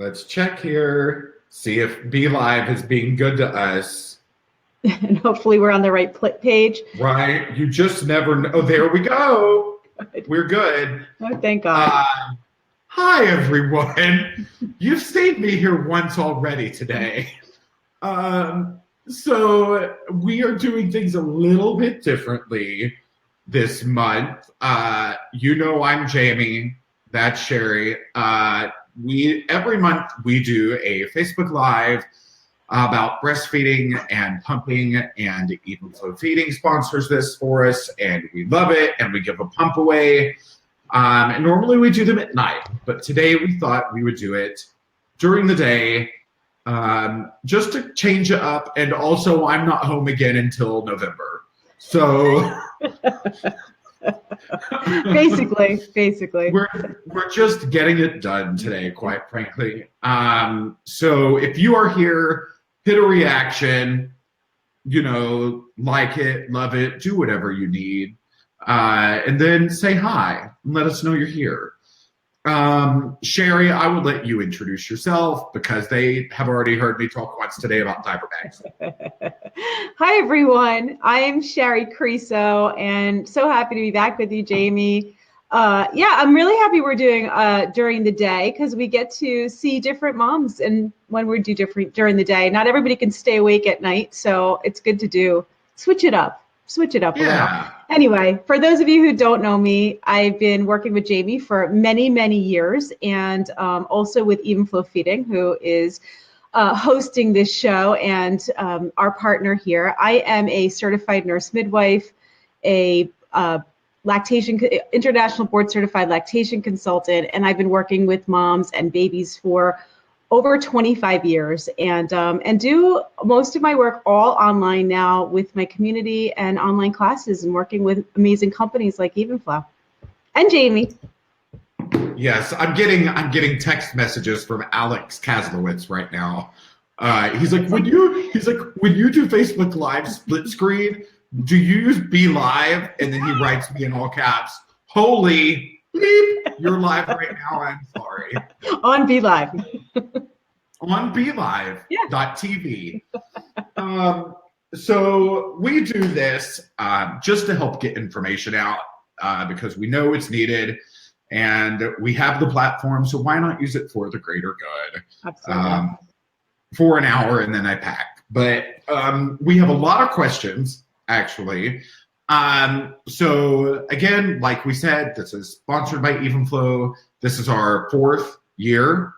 Let's check here. See if Be Live is being good to us. And hopefully we're on the right page. Right. You just never know. Oh, there we go. Good. We're good. Oh, thank God. Hi, everyone. You've seen me here once already today. So we are doing things a little bit differently this month. You know I'm Jamie. That's Shari. Every month we do a Facebook Live about breastfeeding and pumping, and Evenflo Feeding sponsors this for us, and we love it, and we give a pump away. And normally we do them at night, but today we thought we would do it during the day, just to change it up. And also, I'm not home again until November, so basically, we're just getting it done today, quite frankly. So if you are here, hit a reaction, like it, love it, do whatever you need. And then say hi and let us know you're here. Shari, I will let you introduce yourself because they have already heard me talk once today about diaper bags. Hi, everyone. I am Shari Criso, and so happy to be back with you, Jamie. I'm really happy we're doing during the day because we get to see different moms, and when we do different during the day. Not everybody can stay awake at night, so it's good to switch it up a little. Anyway, for those of you who don't know me, I've been working with Jamie for many, many years, and also with Evenflo Feeding, who is hosting this show and our partner here. I am a certified nurse midwife, a international board certified lactation consultant, and I've been working with moms and babies for over 25 years, and do most of my work all online now with my community and online classes, and working with amazing companies like Evenflo and Jamie. Yes, I'm getting text messages from Alex Kaslowitz right now. He's like, when you do Facebook Live split screen, do you use Be Live? And then he writes me in all caps, holy bleep, you're live right now. I'm sorry. On Be Live. On BeLive.tv. So we do this just to help get information out because we know it's needed, and we have the platform, so why not use it for the greater good? Absolutely. For an hour, and then I pack. But we have a lot of questions, actually. So again, like we said, this is sponsored by Evenflo. This is our 4th year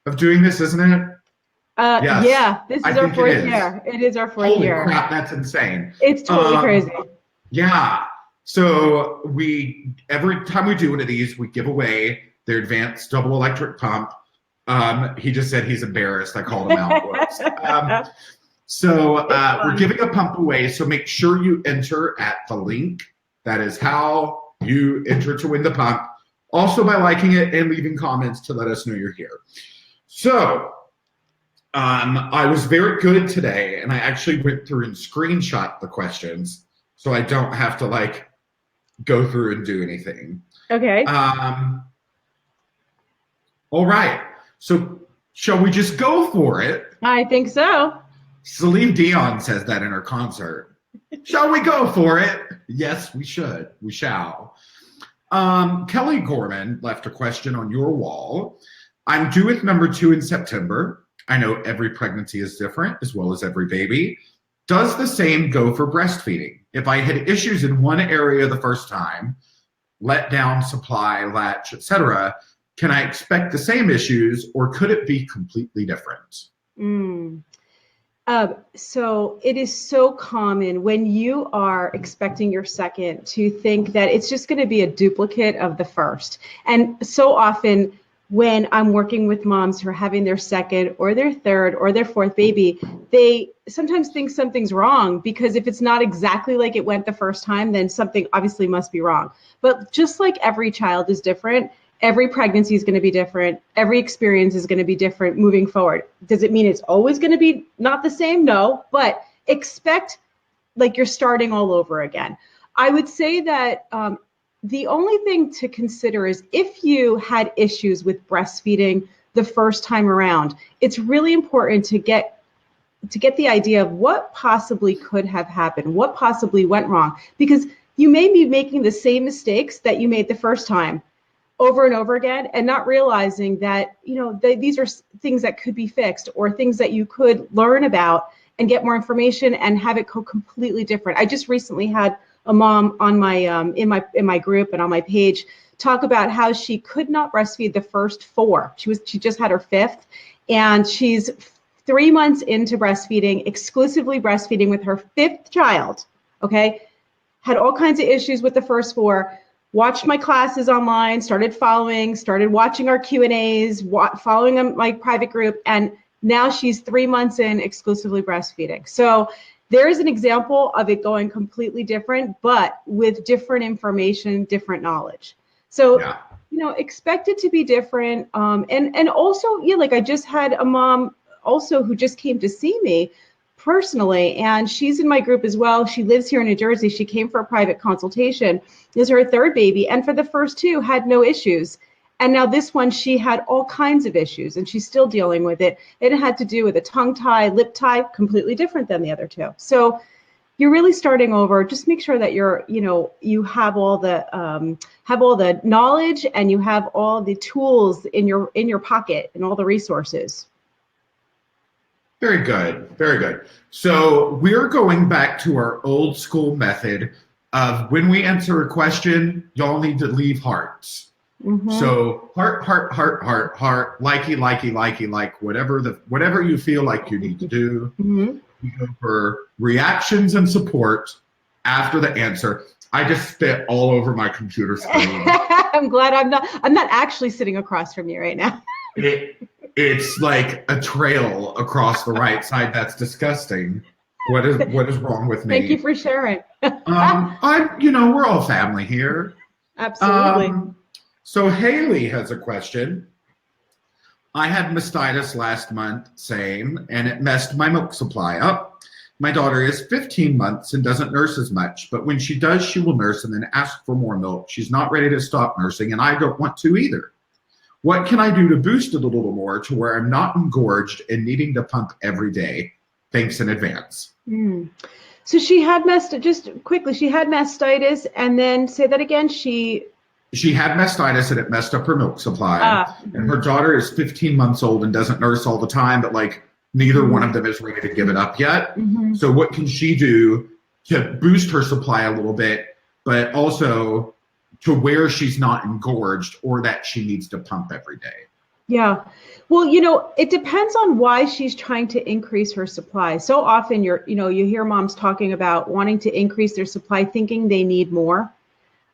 of doing this, isn't it? Yes. Yeah, this is our 4th year. It is our 4th year. Holy crap, that's insane. It's totally crazy. Yeah. So every time we do one of these, we give away their advanced double electric pump. He just said he's embarrassed. I called him out. So we're giving a pump away. So make sure you enter at the link. That is how you enter to win the pump. Also by liking it and leaving comments to let us know you're here. So I was very good today, and I actually went through and screenshot the questions so I don't have to go through and do anything. Okay. All right. So shall we just go for it? I think so. Celine Dion says that in her concert. Shall we go for it? Yes, we should. We shall. Kelly Gorman left a question on your wall. I'm due with number 2 in September. I know every pregnancy is different, as well as every baby. Does the same go for breastfeeding? If I had issues in one area the first time, let down, supply, latch, etc., can I expect the same issues, or could it be completely different? So it is so common when you are expecting your second to think that it's just going to be a duplicate of the first. And so often when I'm working with moms who are having their second or their third or their 4th baby, they sometimes think something's wrong, because if it's not exactly like it went the first time, then something obviously must be wrong. But just like every child is different, every pregnancy is going to be different. Every experience is going to be different moving forward. Does it mean it's always going to be not the same? No, but expect like you're starting all over again. I would say that the only thing to consider is if you had issues with breastfeeding the first time around. It's really important to get the idea of what possibly could have happened, what possibly went wrong, because you may be making the same mistakes that you made the first time over and over again, and not realizing that, these are things that could be fixed, or things that you could learn about and get more information and have it go completely different. I just recently had a mom on my in my group and on my page talk about how she could not breastfeed the first 4. She just had her 5th, and she's 3 months into breastfeeding, exclusively breastfeeding with her 5th child. Okay, had all kinds of issues with the first 4. Watched my classes online, started watching our Q&As, following my private group, and now she's 3 months in exclusively breastfeeding. So there's an example of it going completely different, but with different information, different knowledge. So, expect it to be different. And also, like I just had a mom also who just came to see me personally, and she's in my group as well. She lives here in New Jersey. She came for a private consultation. This is her 3rd baby, and for the first 2 had no issues. And now this one, she had all kinds of issues, and she's still dealing with it. It had to do with a tongue tie, lip tie, completely different than the other 2. So you're really starting over. Just make sure that you have all the knowledge, and you have all the tools in your pocket and all the resources. Very good. Very good. So we're going back to our old school method of, when we answer a question, y'all need to leave hearts. Mm-hmm. So heart, likey, like whatever you feel like you need to do. Mm-hmm. We go for reactions and support after the answer. I just spit all over my computer screen. I'm glad I'm not actually sitting across from you right now. It's like a trail across the right side. That's disgusting. What is wrong with me? Thank you for sharing. We're all family here. Absolutely. So Haley has a question. I had mastitis last month, same, and it messed my milk supply up. My daughter is 15 months and doesn't nurse as much, but when she does, she will nurse and then ask for more milk. She's not ready to stop nursing, and I don't want to either. What can I do to boost it a little more to where I'm not engorged and needing to pump every day? Thanks in advance. So she had mastitis, and then say that again. She had mastitis and it messed up her milk supply. And her daughter is 15 months old and doesn't nurse all the time, but neither one of them is ready to give it up yet. Mm-hmm. So what can she do to boost her supply a little bit, but also to where she's not engorged or that she needs to pump every day? Yeah. Well, it depends on why she's trying to increase her supply. So often you hear moms talking about wanting to increase their supply, thinking they need more.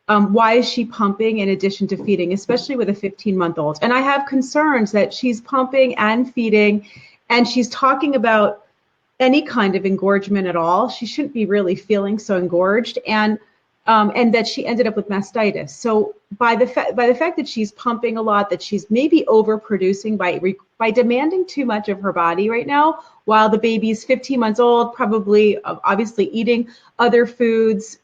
Why is she pumping in addition to feeding, especially with a 15-month-old? And I have concerns that she's pumping and feeding, and she's talking about any kind of engorgement at all. She shouldn't be really feeling so engorged, and that she ended up with mastitis. So by the fact that she's pumping a lot, that she's maybe overproducing by demanding too much of her body right now, while the baby's 15 months old, probably obviously eating other foods,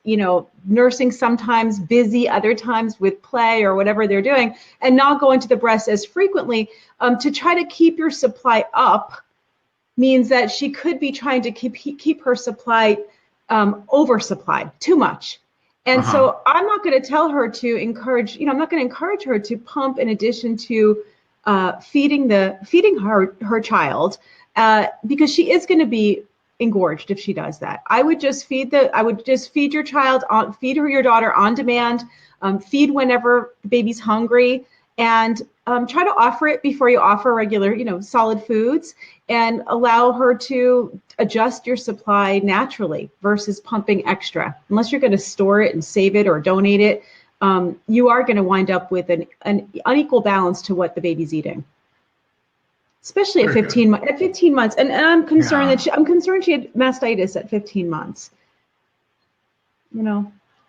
nursing sometimes, busy other times with play or whatever they're doing, and not going to the breast as frequently, to try to keep your supply up means that she could be trying to keep her supply oversupplied too much. And so I'm not going to tell her to encourage, I'm not going to encourage her to pump in addition to feeding her child, because she is going to be engorged if she does that. I would just feed your child feed your daughter on demand, feed whenever the baby's hungry, and try to offer it before you offer regular, solid foods, and allow her to adjust your supply naturally versus pumping extra. Unless you're going to store it and save it or donate it, you are going to wind up with an unequal balance to what the baby's eating. Especially at 15 months. And I'm concerned she had mastitis at 15 months.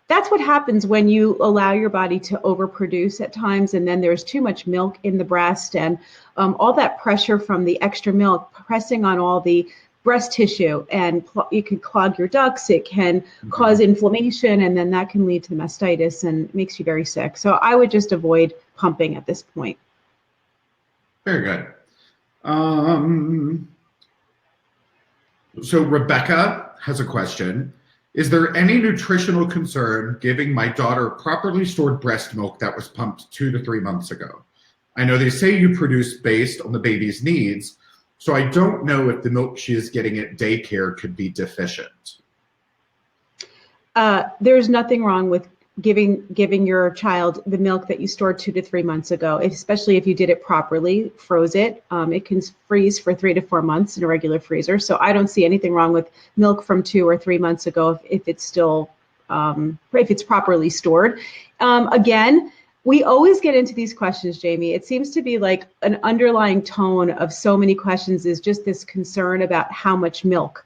That's what happens when you allow your body to overproduce at times, and then there's too much milk in the breast, and all that pressure from the extra milk pressing on all the breast tissue, and it can clog your ducts, it can cause inflammation, and then that can lead to mastitis and makes you very sick. So I would just avoid pumping at this point. Very good. So Rebecca has a question. Is there any nutritional concern giving my daughter properly stored breast milk that was pumped 2 to 3 months ago? I know they say you produce based on the baby's needs, so I don't know if the milk she is getting at daycare could be deficient. There's nothing wrong with giving your child the milk that you stored 2 to 3 months ago, especially if you did it properly, froze it. It can freeze for 3 to 4 months in a regular freezer. So I don't see anything wrong with milk from 2 or 3 months ago if it's still if it's properly stored. Again, we always get into these questions, Jamie. It seems to be like an underlying tone of so many questions is just this concern about how much milk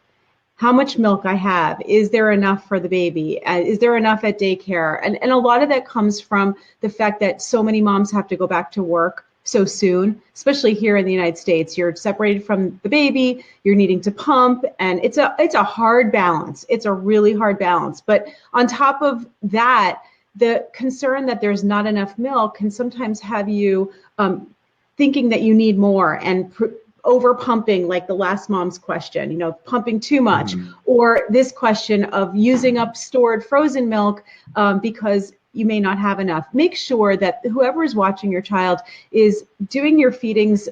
I have. Is there enough for the baby? Is there enough at daycare? And a lot of that comes from the fact that so many moms have to go back to work so soon, especially here in the United States. You're separated from the baby, you're needing to pump, and it's a hard balance. It's a really hard balance. But on top of that, the concern that there's not enough milk can sometimes have you thinking that you need more and over pumping, like the last mom's question, pumping too much, or this question of using up stored frozen milk because you may not have enough. Make sure that whoever is watching your child is doing your feedings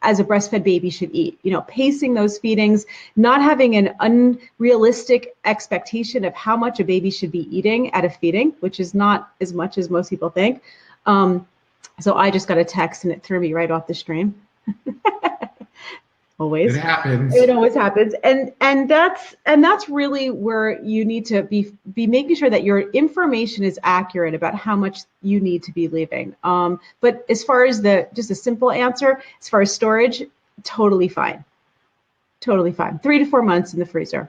as a breastfed baby should eat, pacing those feedings, not having an unrealistic expectation of how much a baby should be eating at a feeding, which is not as much as most people think. So I just got a text and it threw me right off the stream. Always. It happens. It always happens. And that's really where you need to be making sure that your information is accurate about how much you need to be leaving. But as far as just a simple answer, as far as storage, totally fine. Totally fine. 3 to 4 months in the freezer.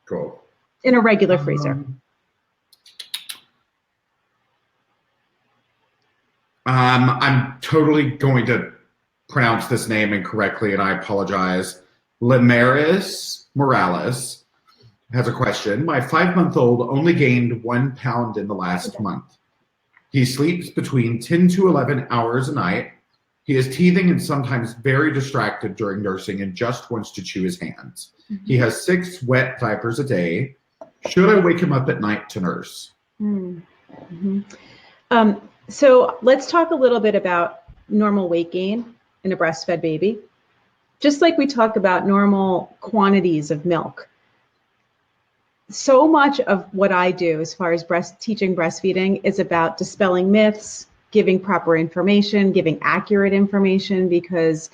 Cool. In a regular freezer. I'm totally going to pronounce this name incorrectly, and I apologize. Limaris Morales has a question. My 5-month-old only gained 1 pound in the last month. He sleeps between 10 to 11 hours a night. He is teething and sometimes very distracted during nursing and just wants to chew his hands. He has 6 wet diapers a day. Should I wake him up at night to nurse? So let's talk a little bit about normal weight gain in a breastfed baby. Just like we talk about normal quantities of milk. So much of what I do as far as teaching breastfeeding is about dispelling myths, giving proper information, giving accurate information, because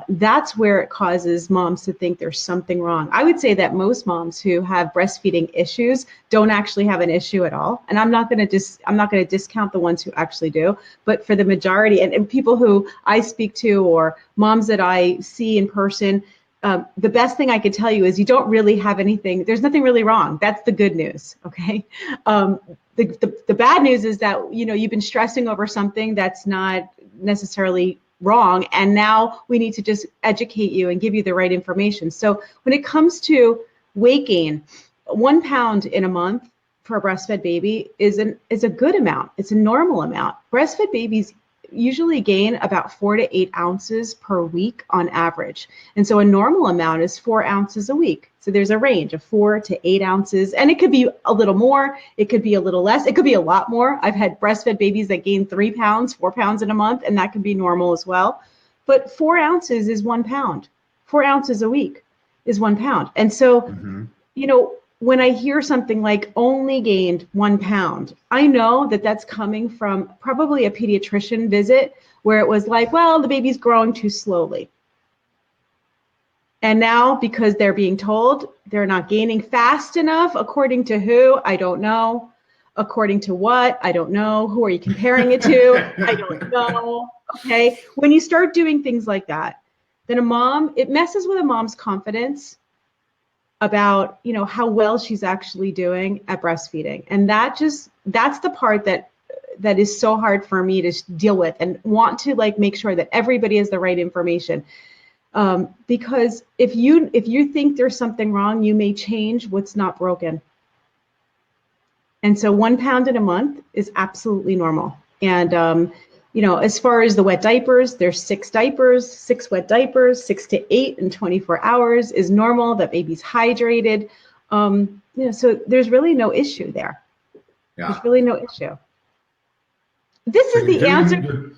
that's where it causes moms to think there's something wrong. I would say that most moms who have breastfeeding issues don't actually have an issue at all. And I'm not going to discount the ones who actually do, but for the majority and people who I speak to or moms that I see in person, the best thing I could tell you is you don't really have anything. There's nothing really wrong. That's the good news. Okay. The bad news is that, you've been stressing over something that's not necessarily wrong. And now we need to just educate you and give you the right information. So when it comes to weight gain, 1 pound in a month for a breastfed baby is a good amount. It's a normal amount. Breastfed babies usually gain about 4 to 8 ounces per week on average. And so a normal amount is 4 ounces a week. So there's a range of 4 to 8 ounces, and it could be a little more, it could be a little less, it could be a lot more. I've had breastfed babies that gain 3 pounds, 4 pounds in a month, and that can be normal as well. But 4 ounces is 1 pound. 4 ounces a week is 1 pound. And so, when I hear something like only gained 1 pound, I know that that's coming from probably a pediatrician visit where it was like, well, the baby's growing too slowly. And now because they're being told they're not gaining fast enough, according to who, I don't know. According to what, I don't know. Who are you comparing it to? I don't know. Okay. When you start doing things like that, then it messes with a mom's confidence about, how well she's actually doing at breastfeeding. And that's the part that is so hard for me to deal with and want to make sure that everybody has the right information. Because if you think there's something wrong, you may change what's not broken. And so 1 pound in a month is absolutely normal. And As far as the wet diapers, there's 6 wet diapers, 6 to 8 in 24 hours is normal. That baby's hydrated. So there's really no issue there. Yeah. There's really no issue. This is the answer.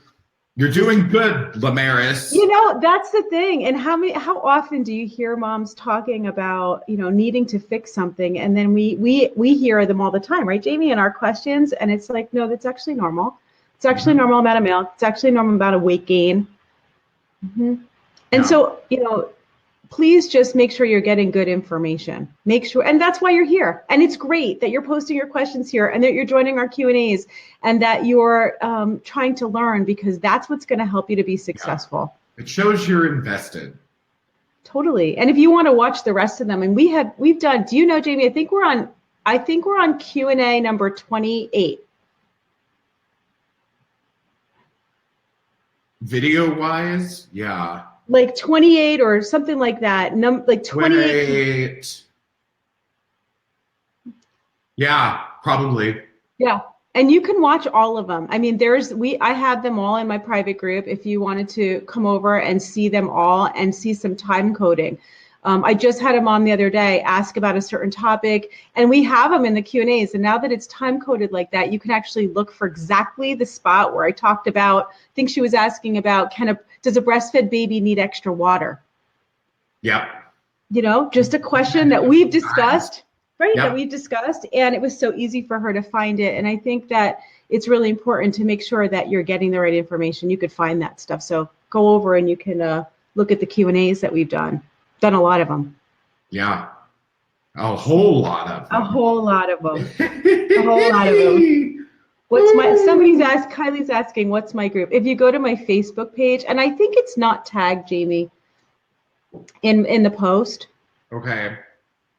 You're doing good, Lamaris. That's the thing. And how often do you hear moms talking about, needing to fix something? And then we hear them all the time, right, Jamie, in our questions. And it's like, no, that's actually normal. It's actually normal amount of milk. It's actually normal amount of weight gain. And so, please just make sure you're getting good information. Make sure, and that's why you're here. And it's great that you're posting your questions here and that you're joining our Q&As and that you're trying to learn, because that's what's going to help you to be successful. It shows you're invested. Totally. And if you want to watch the rest of them, and we've done, do you know, Jamie, I think we're on Q&A number 28. Video wise, yeah. Like 28 or something like that. Like 28. Yeah, probably. Yeah. And you can watch all of them. I mean, I have them all in my private group if you wanted to come over and see them all and see some time coding. I just had a mom the other day ask about a certain topic, and we have them in the Q&As. And now that it's time coded like that, you can actually look for exactly the spot where I talked about, I think she was asking about, does a breastfed baby need extra water? Yeah. Just a question that we've discussed, right? Yep. That we've discussed, and it was so easy for her to find it. And I think that it's really important to make sure that you're getting the right information. You could find that stuff. So go over and you can look at the Q&As that we've done a lot of them. Yeah. A whole lot of them. A whole lot of them. Kylie's asking, what's my group? If you go to my Facebook page, and I think it's not tagged, Jamie, in the post. Okay.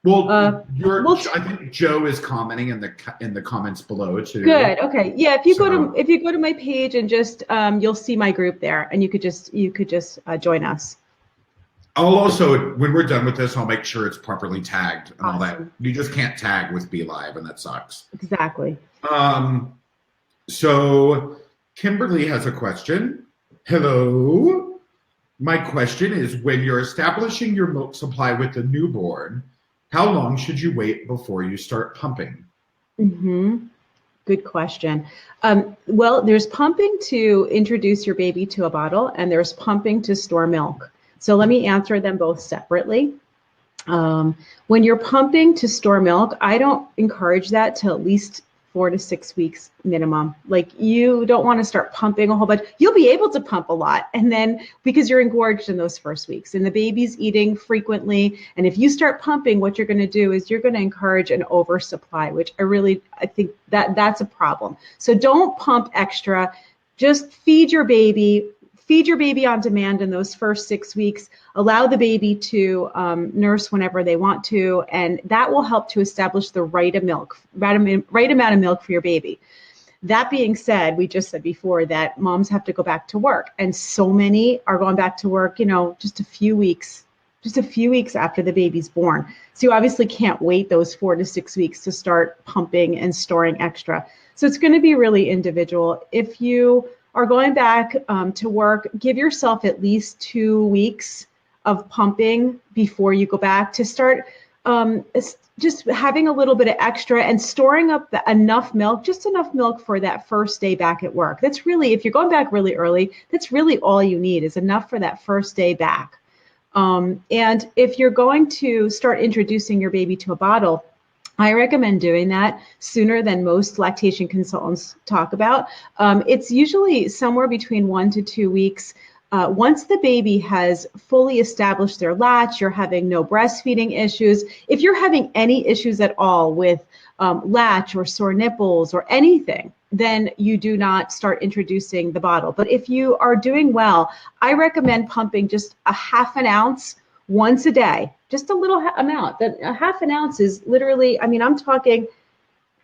Well, I think Joe is commenting in the comments below too. Good. Okay. Yeah. If you go to my page and just you'll see my group there, and you could just join us. I'll also, when we're done with this, I'll make sure it's properly tagged and all that. You just can't tag with BeLive, and that sucks. Exactly. So Kimberly has a question. Hello. My question is, when you're establishing your milk supply with the newborn, how long should you wait before you start pumping? Good question. Well, there's pumping to introduce your baby to a bottle, and there's pumping to store milk. So let me answer them both separately. When you're pumping to store milk, I don't encourage that till at least 4 to 6 weeks minimum. Like, you don't want to start pumping a whole bunch. You'll be able to pump a lot, and then because you're engorged in those first weeks and the baby's eating frequently. And if you start pumping, what you're going to do is you're going to encourage an oversupply, which I think that's a problem. So don't pump extra. Just feed your baby on demand in those first 6 weeks. Allow the baby to nurse whenever they want to, and that will help to establish the right amount of milk for your baby. That being said, we just said before that moms have to go back to work, and so many are going back to work, just a few weeks after the baby's born. So you obviously can't wait those 4 to 6 weeks to start pumping and storing extra. So it's going to be really individual. If you are going back to work, give yourself at least 2 weeks of pumping before you go back to start just having a little bit of extra and storing up enough milk for that first day back at work. That's really, if you're going back really early, that's really all you need is enough for that first day back. And if you're going to start introducing your baby to a bottle, I recommend doing that sooner than most lactation consultants talk about. It's usually somewhere between 1 to 2 weeks. Once the baby has fully established their latch, you're having no breastfeeding issues. If you're having any issues at all with latch or sore nipples or anything, then you do not start introducing the bottle. But if you are doing well, I recommend pumping just a half an ounce once a day. Just a little amount. A half an ounce is literally, I'm talking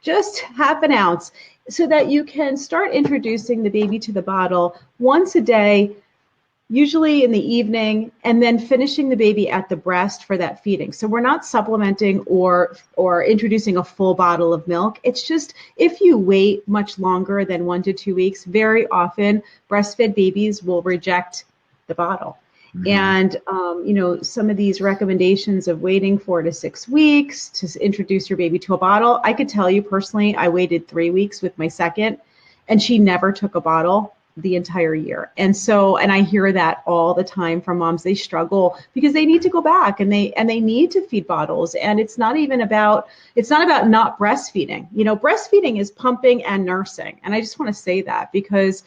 just half an ounce, so that you can start introducing the baby to the bottle once a day usually in the evening, and then finishing the baby at the breast for that feeding. So we're not supplementing or introducing a full bottle of milk. It's just if you wait much longer than 1 to 2 weeks, very often breastfed babies will reject the bottle. And, some of these recommendations of waiting 4 to 6 weeks to introduce your baby to a bottle, I could tell you personally, I waited 3 weeks with my second, and she never took a bottle the entire year. And I hear that all the time from moms. They struggle because they need to go back and they need to feed bottles. And it's not about not breastfeeding. Breastfeeding is pumping and nursing. And I just want to say that because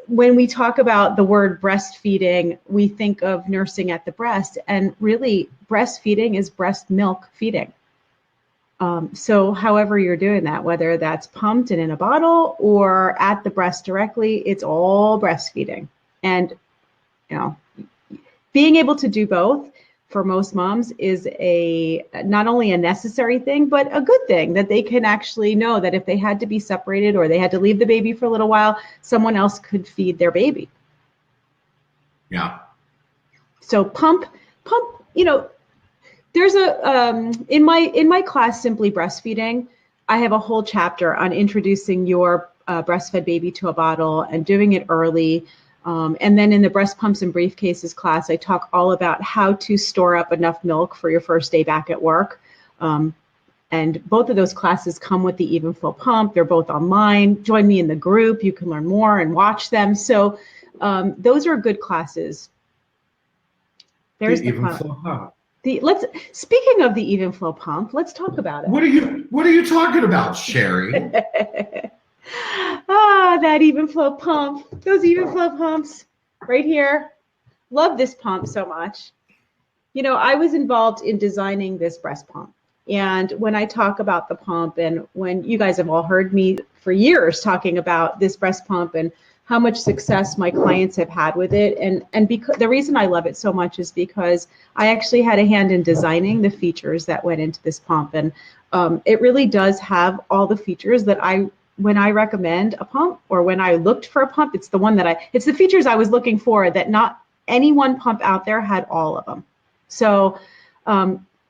when we talk about the word breastfeeding, we think of nursing at the breast, and really breastfeeding is breast milk feeding. So however you're doing that, whether that's pumped and in a bottle or at the breast directly, it's all breastfeeding. And, being able to do both for most moms is not only a necessary thing, but a good thing, that they can actually know that if they had to be separated or they had to leave the baby for a little while, someone else could feed their baby. Yeah. So pump, there's in my class, Simply Breastfeeding, I have a whole chapter on introducing your breastfed baby to a bottle and doing it early. And then in the Breast Pumps and Briefcases class, I talk all about how to store up enough milk for your first day back at work. And both of those classes come with the Evenflo pump. They're both online. Join me in the group. You can learn more and watch them. So those are good classes. There's the Evenflo pump. Speaking of the Evenflo pump, let's talk about it. What are you talking about, Shari? That Evenflo pump. Those Evenflo pumps right here. Love this pump so much. I was involved in designing this breast pump. And when I talk about the pump, and when you guys have all heard me for years talking about this breast pump and how much success my clients have had with it. And because the reason I love it so much is because I actually had a hand in designing the features that went into this pump. And it really does have all the features that when I recommend a pump, or when I looked for a pump, it's the features I was looking for that not any one pump out there had all of them. So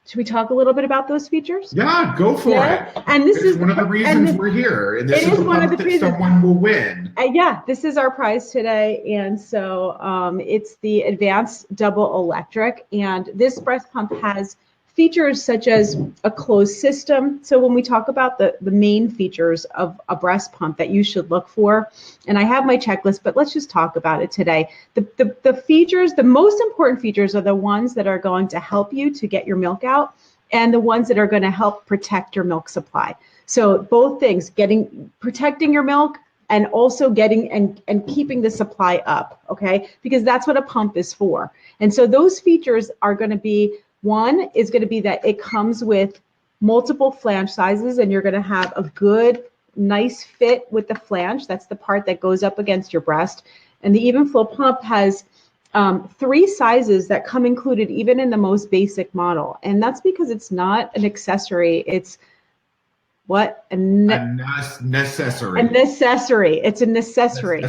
should we talk a little bit about those features? Yeah, go for it. And this is one of the reasons we're here. And this is the one of pump the that reasons someone will win. Yeah, this is our prize today. And so it's the Advanced Double Electric. And this breast pump has features such as a closed system. So when we talk about the main features of a breast pump that you should look for, and I have my checklist, but let's just talk about it today. The features, the most important features are the ones that are going to help you to get your milk out, and the ones that are going to help protect your milk supply. So both things, protecting your milk and also getting and keeping the supply up, okay? Because that's what a pump is for. And so those features are going to be, one is going to be that it comes with multiple flange sizes, and you're going to have a good, nice fit with the flange. That's the part that goes up against your breast. And the Evenflo pump has 3 sizes that come included even in the most basic model. And that's because it's not an accessory. It's what? A necessary. A necessary. It's a necessary.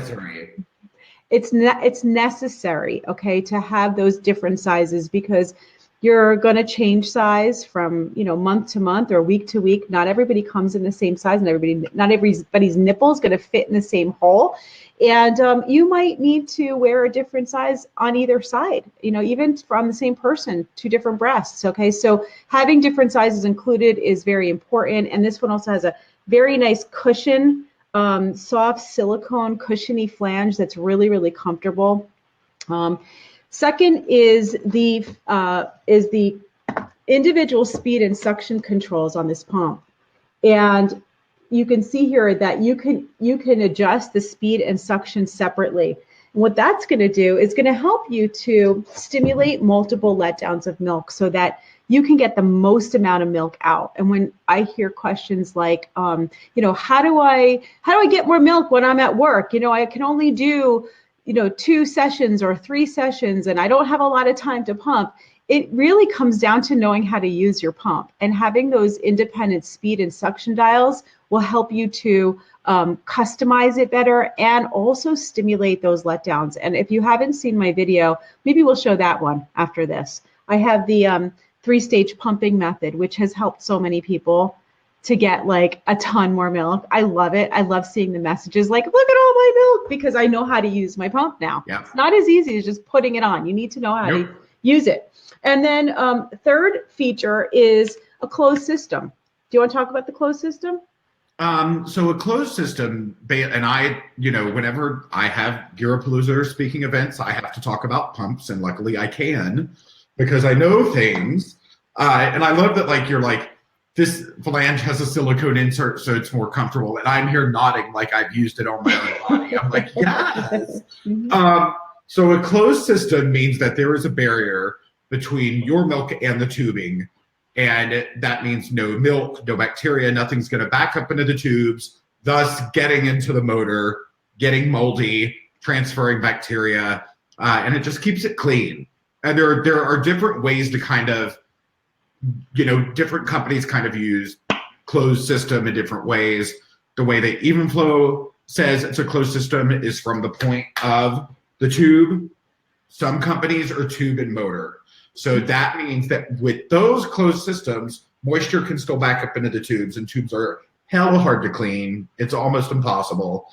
It's necessary, okay, to have those different sizes, because you're going to change size from, month to month or week to week. Not everybody comes in the same size, and not everybody's nipple is going to fit in the same hole. And you might need to wear a different size on either side, even from the same person, 2 different breasts. Okay, so having different sizes included is very important. And this one also has a very nice cushion, soft silicone cushiony flange that's really, really comfortable. Second is the individual speed and suction controls on this pump. And you can see here that you can adjust the speed and suction separately. And what that's going to do is going to help you to stimulate multiple letdowns of milk so that you can get the most amount of milk out. And when I hear questions like, how do I get more milk when I'm at work? I can only do 2 sessions or 3 sessions, and I don't have a lot of time to pump. It really comes down to knowing how to use your pump, and having those independent speed and suction dials will help you to customize it better, and also stimulate those letdowns. And if you haven't seen my video, maybe we'll show that one after this. I have the 3-stage pumping method, which has helped so many people to get like a ton more milk. I love it. I love seeing the messages like, look at all my milk, because I know how to use my pump now. Yeah. It's not as easy as just putting it on. You need to know how to use it. And then third feature is a closed system. Do you want to talk about the closed system? So a closed system, and I, whenever I have Gearapalooza or speaking events, I have to talk about pumps, and luckily I can, because I know things. And I love that, like, you're like, this flange has a silicone insert, so it's more comfortable. And I'm here nodding like I've used it on my own body. I'm like, yes. So a closed system means that there is a barrier between your milk and the tubing. And that means no milk, no bacteria, nothing's going to back up into the tubes, thus getting into the motor, getting moldy, transferring bacteria, and it just keeps it clean. And there are different ways to kind of, different companies kind of use closed system in different ways. The way that Evenflo says it's a closed system is from the point of the tube. Some companies are tube and motor. So that means that with those closed systems, moisture can still back up into the tubes, and tubes are hell hard to clean. It's almost impossible.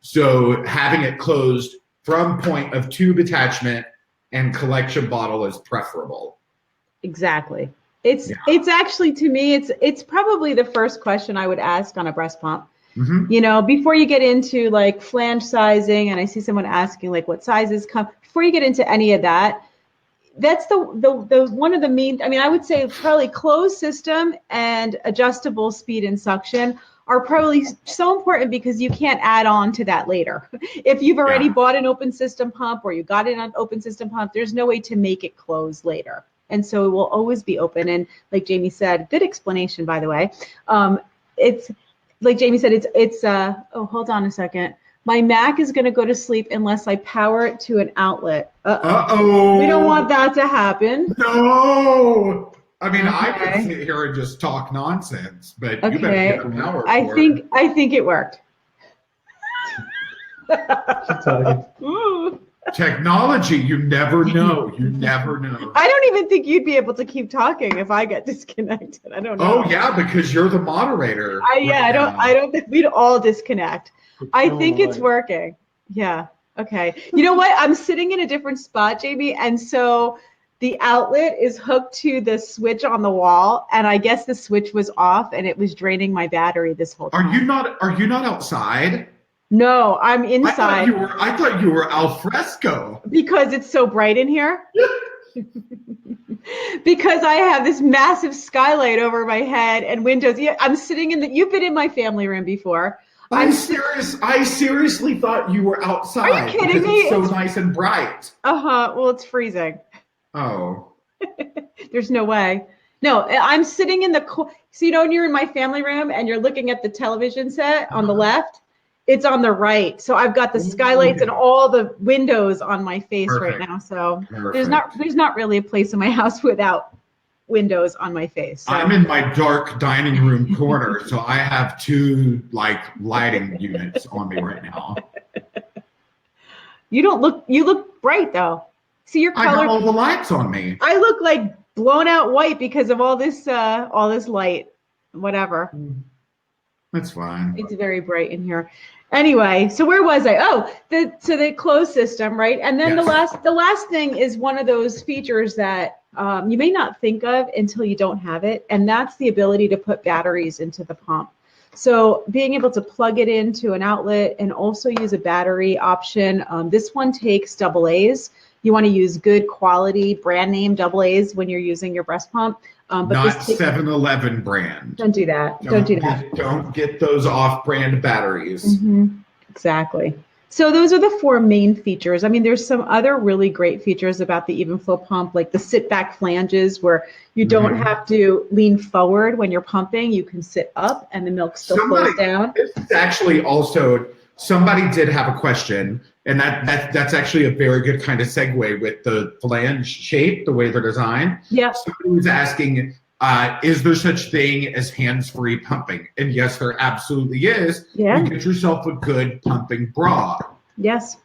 So having it closed from point of tube attachment and collection bottle is preferable. Exactly. It's actually, to me, it's probably the first question I would ask on a breast pump. Mm-hmm. Before you get into like flange sizing, and I see someone asking like what sizes come, before you get into any of that, that's the one of the main, I would say probably closed system and adjustable speed and suction are probably so important, because you can't add on to that later. If you've already bought an open system pump, or you got an open system pump, there's no way to make it close later. And so it will always be open. And like Jamie said, good explanation, by the way. It's like Jamie said, it's oh, hold on a second. My Mac is going to go to sleep unless I power it to an outlet. Uh-oh. We don't want that to happen. No. I could sit here and just talk nonsense, but you better get a power cord. I think it worked. Technology, you never know. You never know. I don't even think you'd be able to keep talking if I get disconnected. I don't know. Oh yeah, because you're the moderator. I don't think we'd all disconnect. I think it's working. Yeah. Okay. You know what? I'm sitting in a different spot, Jamie, and so the outlet is hooked to the switch on the wall, and I guess the switch was off, and it was draining my battery this whole time. Are you not outside? No, I'm inside. I thought you were al fresco. Because it's so bright in here. Because I have this massive skylight over my head and windows. Yeah, I'm sitting you've been in my family room before. I seriously thought you were outside. Are you kidding me? It's so nice and bright. Well, it's freezing. Oh. There's no way. No, I'm sitting in so when you're in my family room and you're looking at the television set on the left, it's on the right. So I've got the skylights and all the windows on my face right now. So there's not really a place in my house without windows on my face. So. I'm in my dark dining room corner, so I have two lighting units on me right now. You look bright though. See your color. I have all the lights on me. I look like blown out white because of all this light, whatever. That's fine. It's very bright in here. Anyway, so where was I? Oh, the closed system, right? And then the last thing is one of those features that you may not think of until you don't have it, and that's the ability to put batteries into the pump. So being able to plug it into an outlet and also use a battery option. This one takes AA's. You want to use good quality brand name AA's when you're using your breast pump. But not 7-Eleven brand. Don't do that. Don't do that. Don't get those off-brand batteries. Mm-hmm. Exactly. So those are the 4 main features. There's some other really great features about the Evenflo pump, like the sit-back flanges, where you don't have to lean forward when you're pumping. You can sit up, and the milk still flows down. It's actually also, somebody did have a question, and that's actually a very good kind of segue with the flange shape, the way they're designed. Yeah. Somebody was asking, Is there such thing as hands-free pumping? And yes, there absolutely is. Yeah. You get yourself a good pumping bra. Yes,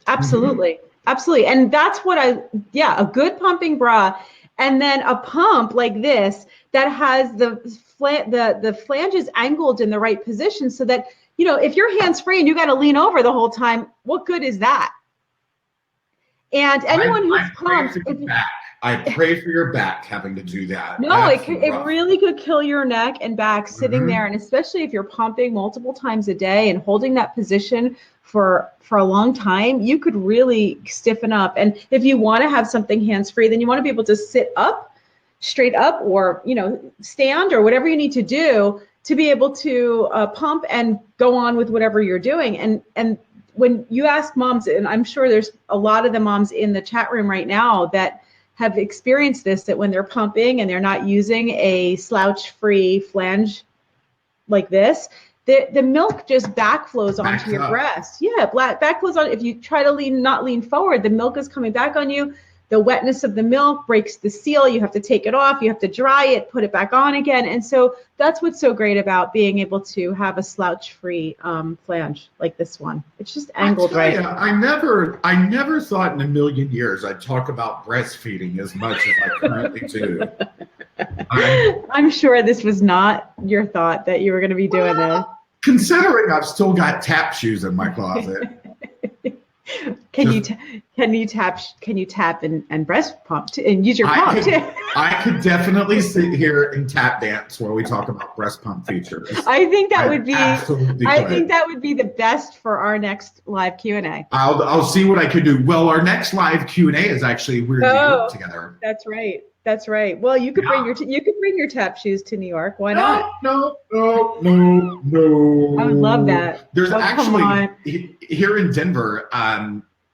absolutely. Absolutely. And that's what a good pumping bra, and then a pump like this that has the flanges angled in the right position so that, you know, if you're hands-free and you got to lean over the whole time, what good is that? And anyone who's pumped, I pray for your back having to do that. No, it really could kill your neck and back sitting there, and especially if you're pumping multiple times a day and holding that position for a long time, you could really stiffen up. And if you want to have something hands-free, then you want to be able to sit up, straight up, or, you know, stand, or whatever you need to do to be able to pump and go on with whatever you're doing. And when you ask moms, and I'm sure there's a lot of the moms in the chat room right now that have experienced this, that when they're pumping and they're not using a slouch-free flange like this, the milk just backflows onto your breast. Yeah, backflows on. If you try to not lean forward, the milk is coming back on you. The wetness of the milk breaks the seal. You have to take it off. You have to dry it, put it back on again. And so that's what's so great about being able to have a slouch-free flange like this one. It's just angled right. I never thought in a million years I'd talk about breastfeeding as much as I currently do. I'm sure this was not your thought that you were going to be doing this. Considering I've still got tap shoes in my closet. Can you tap and breast pump and use your pump too? I could definitely sit here and tap dance while we talk about breast pump features. I think that would be the best for our next live Q&A. I'll see what I could do. Well, our next live Q&A is actually we're in New York together. That's right. That's right. Well, you could bring your tap shoes to New York. Why not? No. I would love that. There's actually here in Denver,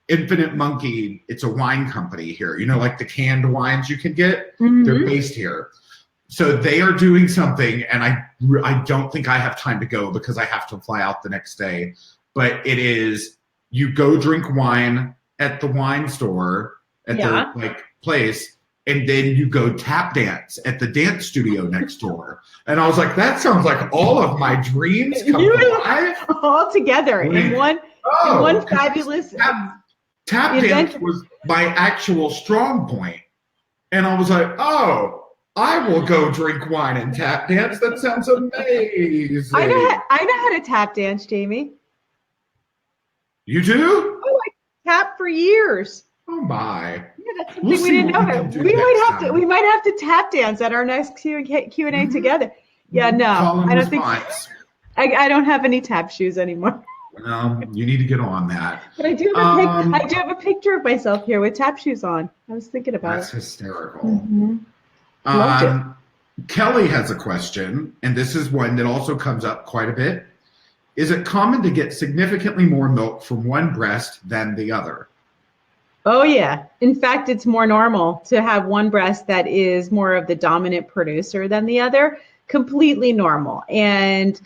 Infinite Monkey. It's a wine company here. You know, like the canned wines you can get. They're based here. So they are doing something, and I don't think I have time to go because I have to fly out the next day. But it is, you go drink wine at the wine store at their place. And then you go tap dance at the dance studio next door. And I was like, that sounds like all of my dreams come alive. All together in one fabulous tap dance was my actual strong point. And I was like, oh, I will go drink wine and tap dance. That sounds amazing. I know how to tap dance, Jamie. You do? Oh, I tapped for years. Oh my! Yeah, that's something we didn't know. We might have to tap dance at our next Q&A together. Yeah, no, I don't think. I don't have any tap shoes anymore. Well, you need to get on that. But I do have a picture of myself here with tap shoes on. I was thinking about That's hysterical. Kelly has a question, and this is one that also comes up quite a bit. Is it common to get significantly more milk from one breast than the other? Oh, yeah. In fact, it's more normal to have one breast that is more of the dominant producer than the other. Completely normal. And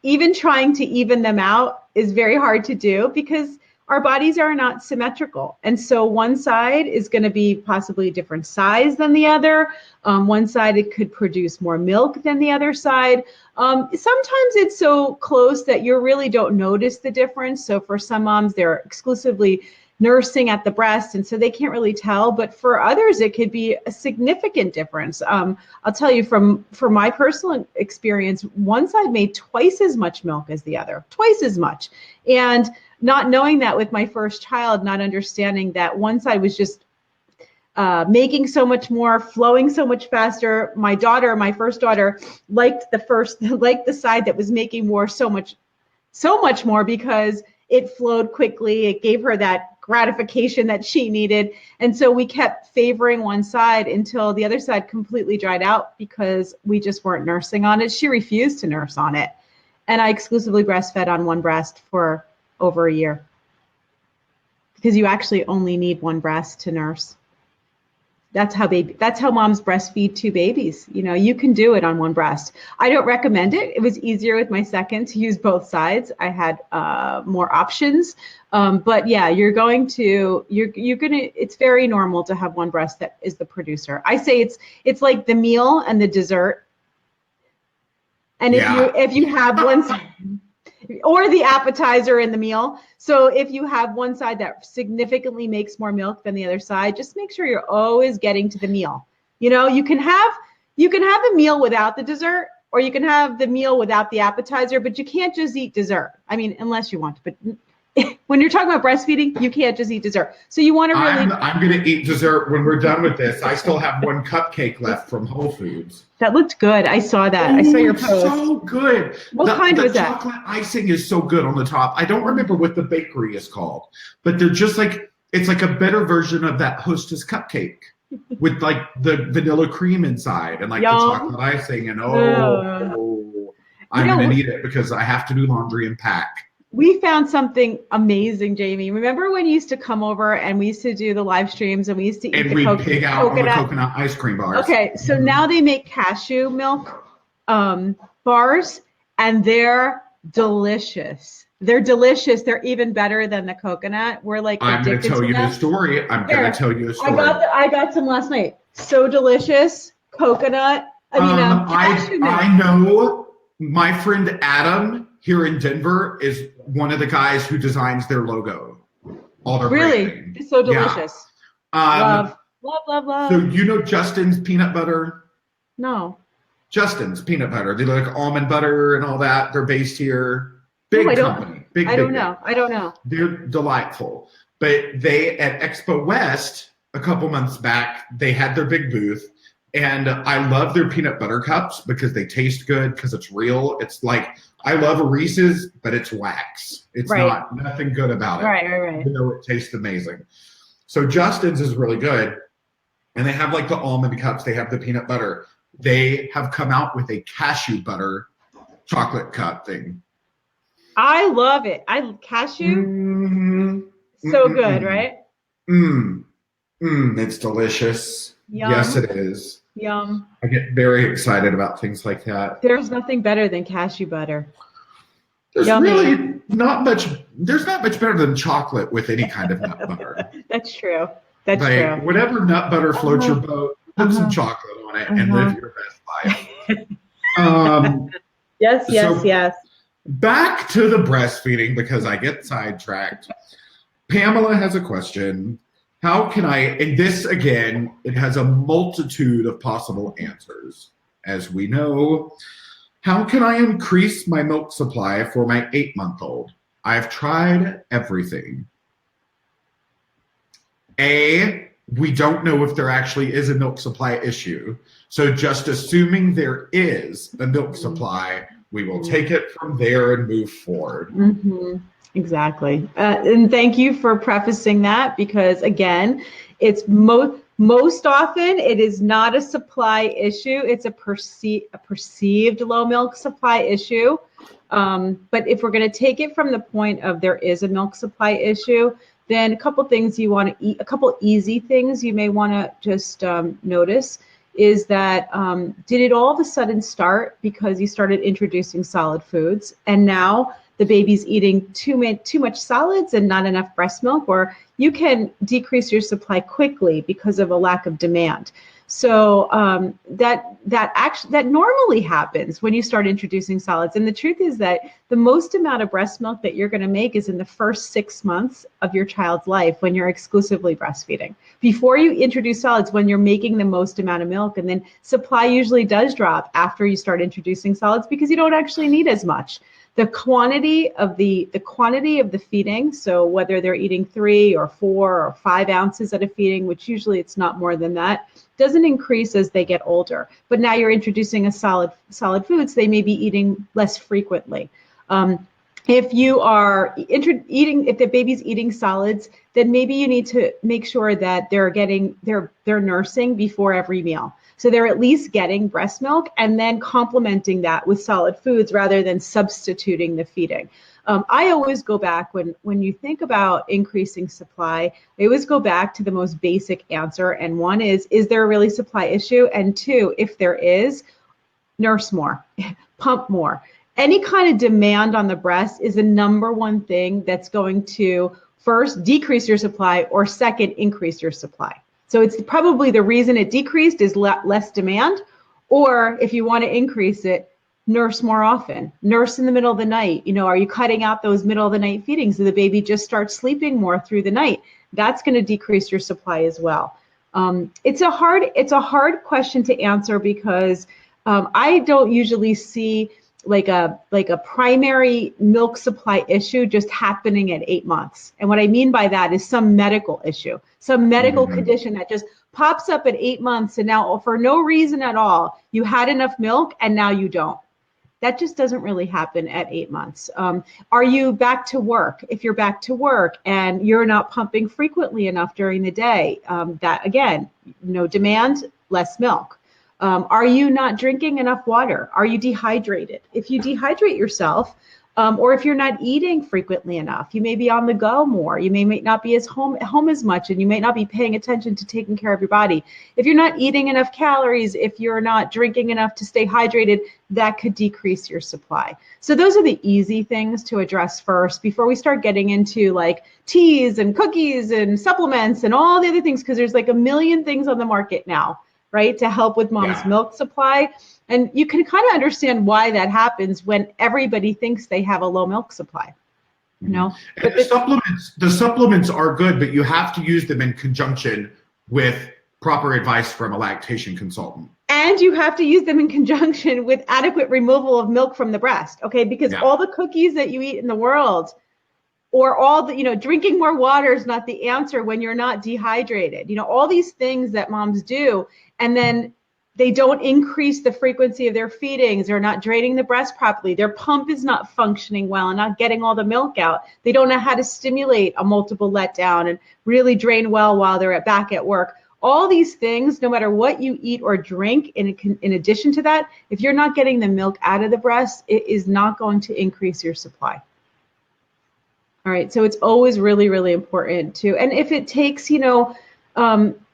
even trying to even them out is very hard to do because our bodies are not symmetrical. And so one side is going to be possibly a different size than the other. One side, it could produce more milk than the other side. Sometimes it's so close that you really don't notice the difference. So for some moms, they're exclusively nursing at the breast, and so they can't really tell. But for others, it could be a significant difference. I'll tell you from my personal experience, one side made twice as much milk as the other, twice as much. And not knowing that with my first child, not understanding that one side was just making so much more, flowing so much faster. My first daughter, liked the side that was making more, so much more, because it flowed quickly. It gave her that gratification that she needed. And so we kept favoring one side until the other side completely dried out because we just weren't nursing on it. She refused to nurse on it. And I exclusively breastfed on one breast for over a year because you actually only need one breast to nurse. That's how moms breastfeed two babies. You know, you can do it on one breast. I don't recommend it. It was easier with my second to use both sides. I had more options. But yeah, it's very normal to have one breast that is the producer. I say it's like the meal and the dessert. And if you have one side, or the appetizer in the meal. So if you have one side that significantly makes more milk than the other side, just make sure you're always getting to the meal. You know, you can have a meal without the dessert, or you can have the meal without the appetizer, but you can't just eat dessert. I mean, unless you want to, but when you're talking about breastfeeding, you can't just eat dessert. So you want to really. I'm going to eat dessert when we're done with this. I still have one cupcake left from Whole Foods. That looked good. I saw that. I saw your post. So good. What kind was that? The chocolate icing is so good on the top. I don't remember what the bakery is called, but they're just like, it's like a better version of that Hostess cupcake with like the vanilla cream inside and like the chocolate icing. And I'm going to need it because I have to do laundry and pack. We found something amazing, Jamie. Remember when you used to come over and we used to do the live streams and we used to eat the pig out on the coconut ice cream bars. Okay, so now they make cashew milk bars, and they're delicious. They're delicious. They're even better than the coconut. We're like I'm going to tell you the story. I got some last night. So delicious. Coconut. Cashew milk. I know my friend Adam here in Denver is one of the guys who designs their logo. All their branding. It's so delicious. Yeah. Love. So you know Justin's peanut butter? No. Justin's peanut butter. They like almond butter and all that. They're based here. Big company. I don't know. They're delightful. But they at Expo West a couple months back, they had their big booth. And I love their peanut butter cups because they taste good, because it's real. It's like, I love a Reese's, but it's wax. It's nothing good about it. Right. Even though it tastes amazing. So Justin's is really good. And they have like the almond cups. They have the peanut butter. They have come out with a cashew butter chocolate cup thing. I love it. Cashew. So good, right? It's delicious. Yum. Yes, it is. Yum. I get very excited about things like that. There's nothing better than cashew butter. There's really not much. There's not much better than chocolate with any kind of nut butter. That's true. That's true. Whatever nut butter floats your boat, put some chocolate on it and live your best life. Yes. Back to the breastfeeding, because I get sidetracked. Pamela has a question. How can I, and this again, it has a multitude of possible answers. As we know, how can I increase my milk supply for my 8-month-old? I've tried everything. We don't know if there actually is a milk supply issue. So just assuming there is a milk supply, we will take it from there and move forward. Exactly. And thank you for prefacing that, because again, it's most often it is not a supply issue. It's a perceived low milk supply issue. But if we're going to take it from the point of there is a milk supply issue, then a couple things you want to eat, a couple easy things you may want to just notice is that did it all of a sudden start because you started introducing solid foods and now the baby's eating too much solids and not enough breast milk, or you can decrease your supply quickly because of a lack of demand. So that normally happens when you start introducing solids. And the truth is that the most amount of breast milk that you're going to make is in the first 6 months of your child's life when you're exclusively breastfeeding. Before you introduce solids, when you're making the most amount of milk, and then supply usually does drop after you start introducing solids because you don't actually need as much. The quantity of the feeding, so whether they're eating 3 or 4 or 5 ounces at a feeding, which usually it's not more than that, doesn't increase as they get older. But now you're introducing a solid foods, they may be eating less frequently. If you are if the baby's eating solids, then maybe you need to make sure that they're nursing before every meal. So they're at least getting breast milk and then complementing that with solid foods rather than substituting the feeding. I always go back when you think about increasing supply, I always go back to the most basic answer. And one is there a really supply issue? And two, if there is, nurse more, pump more. Any kind of demand on the breast is the number one thing that's going to first decrease your supply or second increase your supply. So it's probably the reason it decreased is less demand, or if you want to increase it, nurse more often. Nurse in the middle of the night. Are you cutting out those middle of the night feedings so the baby just starts sleeping more through the night? That's going to decrease your supply as well. It's a hard question to answer because I don't usually see like a primary milk supply issue just happening at 8 months. And what I mean by that is some medical issue, some medical condition that just pops up at 8 months, and now for no reason at all, you had enough milk and now you don't. That just doesn't really happen at 8 months. Are you back to work? If you're back to work and you're not pumping frequently enough during the day, that again, no demand, less milk. Are you not drinking enough water? Are you dehydrated? If you dehydrate yourself, or if you're not eating frequently enough, you may be on the go more. You may not be home as much, and you may not be paying attention to taking care of your body. If you're not eating enough calories, if you're not drinking enough to stay hydrated, that could decrease your supply. So those are the easy things to address first before we start getting into like teas and cookies and supplements and all the other things, because there's like a million things on the market now, right, to help with mom's milk supply. And you can kind of understand why that happens when everybody thinks they have a low milk supply. And the supplements are good, but you have to use them in conjunction with proper advice from a lactation consultant. And you have to use them in conjunction with adequate removal of milk from the breast, okay? Because all the cookies that you eat in the world, or all the, drinking more water is not the answer when you're not dehydrated. All these things that moms do, and then they don't increase the frequency of their feedings. They're not draining the breast properly. Their pump is not functioning well and not getting all the milk out. They don't know how to stimulate a multiple letdown and really drain well while they're back at work. All these things, no matter what you eat or drink, in addition to that, if you're not getting the milk out of the breast, it is not going to increase your supply. All right, so it's always really, really important to, and if it takes,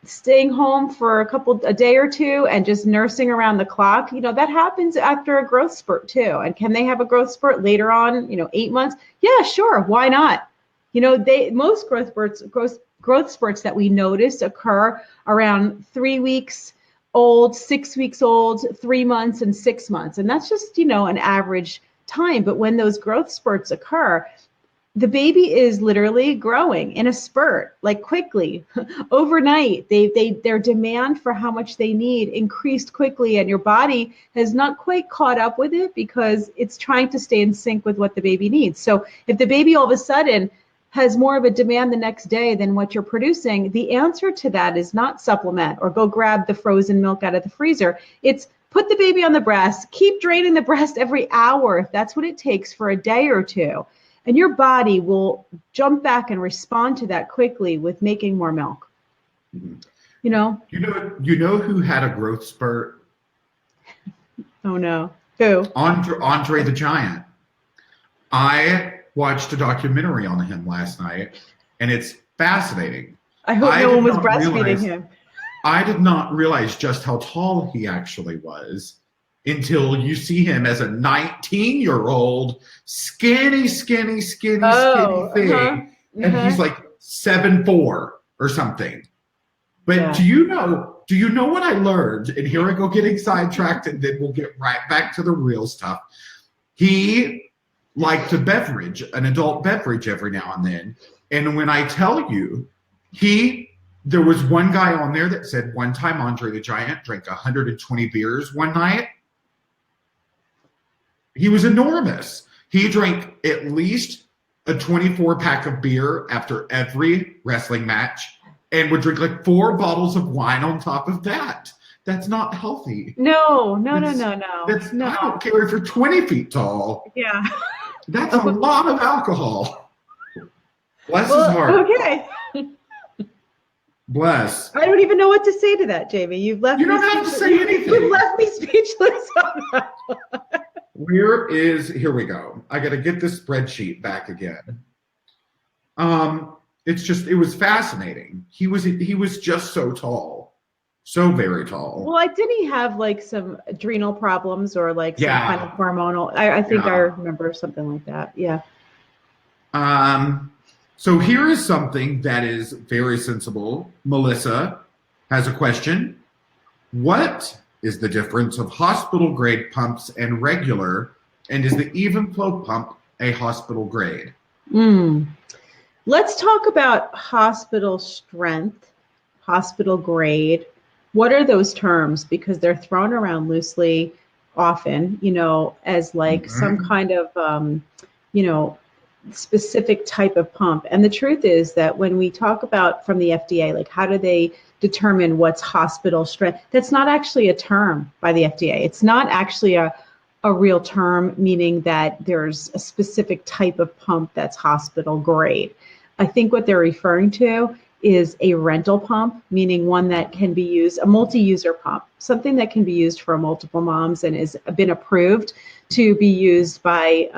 staying home for a day or two and just nursing around the clock, that happens after a growth spurt too. And can they have a growth spurt later on, 8 months? Yeah, sure, why not? Most growth spurts that we notice occur around 3 weeks old, 6 weeks old, 3 months, and 6 months. And that's just, an average time. But when those growth spurts occur, the baby is literally growing in a spurt, like quickly, overnight. Their demand for how much they need increased quickly, and your body has not quite caught up with it because it's trying to stay in sync with what the baby needs. So if the baby all of a sudden has more of a demand the next day than what you're producing, the answer to that is not supplement or go grab the frozen milk out of the freezer. It's put the baby on the breast, keep draining the breast every hour if that's what it takes for a day or two. And your body will jump back and respond to that quickly with making more milk. You know who had a growth spurt? Oh no. Who? Andre the Giant. I watched a documentary on him last night, and it's fascinating. I hope no one was breastfeeding him. I did not realize just how tall he actually was until you see him as a 19-year-old, skinny thing. And he's like 7'4" or something. But do you know what I learned? And here I go getting sidetracked, and then we'll get right back to the real stuff. He liked an adult beverage every now and then. And when I tell you, there was one guy on there that said one time Andre the Giant drank 120 beers one night. He was enormous. He drank at least a 24-pack of beer after every wrestling match and would drink like 4 bottles of wine on top of that. That's not healthy. No. I don't care if you're 20 feet tall. Yeah. That's a lot of alcohol. Bless his heart. Okay. Bless. I don't even know what to say to that, Jamie. You don't have to say anything. You've left me speechless on that. Here we go. I got to get this spreadsheet back again. It was fascinating. He was just so tall, so very tall. Well, didn't he have like some adrenal problems or like some kind of hormonal? I think I remember something like that. Yeah. So here is something that is very sensible. Melissa has a question. What is the difference of hospital grade pumps and regular? And is the Evenflo pump a hospital grade? Let's talk about hospital strength, hospital grade. What are those terms? Because they're thrown around loosely often, as like some kind of, specific type of pump. And the truth is that when we talk about from the FDA, like how do they determine what's hospital strength? That's not actually a term by the FDA. It's not actually a real term, meaning that there's a specific type of pump that's hospital grade. I think what they're referring to is a rental pump, meaning one that can be used, a multi-user pump, something that can be used for multiple moms and has been approved to be used by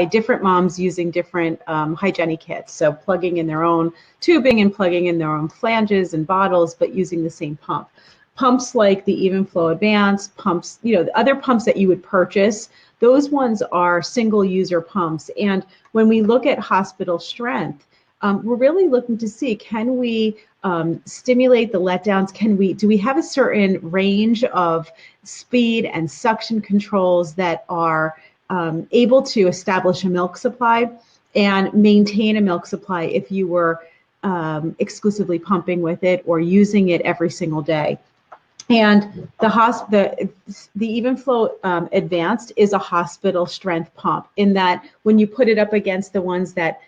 different moms using different hygienic kits. So plugging in their own tubing and plugging in their own flanges and bottles, but using the same pump. Pumps like the Evenflo Advanced pumps, the other pumps that you would purchase, those ones are single user pumps. And when we look at hospital strength, we're really looking to see, can we stimulate the letdowns? Do we have a certain range of speed and suction controls that are able to establish a milk supply and maintain a milk supply if you were exclusively pumping with it or using it every single day? And the Evenflo Advanced is a hospital strength pump, in that when you put it up against the ones that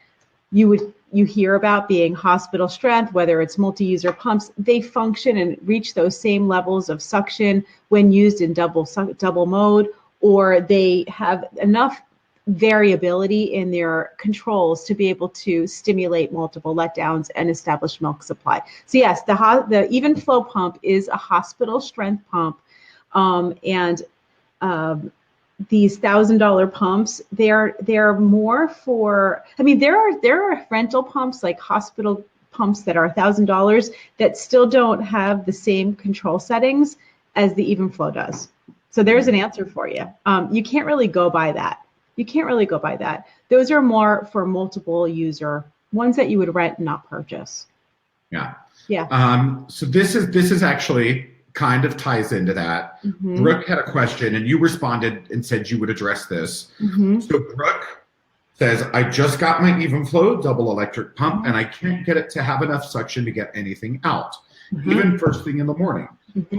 you hear about being hospital strength, whether it's multi-user pumps, they function and reach those same levels of suction when used in double mode, or they have enough variability in their controls to be able to stimulate multiple letdowns and establish milk supply. So yes, the Evenflo pump is a hospital strength pump, and these $1,000 pumps, they're more for. I mean, there are rental pumps, like hospital pumps, that are $1,000 that still don't have the same control settings as the Evenflo does. So there's an answer for you. You can't really go by that. Those are more for multiple user, ones that you would rent and not purchase. Yeah. Yeah. So this is actually kind of ties into that. Brooke had a question and you responded and said you would address this. So Brooke says, I just got my Evenflo double electric pump and I can't get it to have enough suction to get anything out, even first thing in the morning.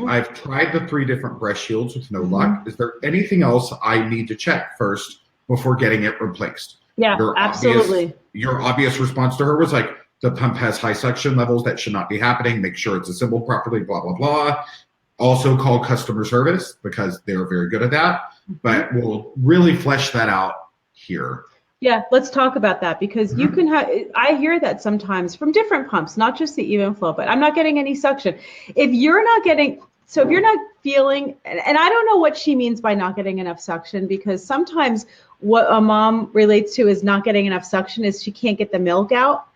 I've tried the 3 different breast shields with no luck. Is there anything else I need to check first before getting it replaced? Yeah, absolutely. Your obvious response to her was like, the pump has high suction levels that should not be happening. Make sure it's assembled properly, blah, blah, blah. Also call customer service because they're very good at that. But we'll really flesh that out here. Yeah, let's talk about that, because you can have, I hear that sometimes from different pumps, not just the Evenflo, but I'm not getting any suction. If you're not feeling, and I don't know what she means by not getting enough suction, because sometimes what a mom relates to is not getting enough suction is she can't get the milk out,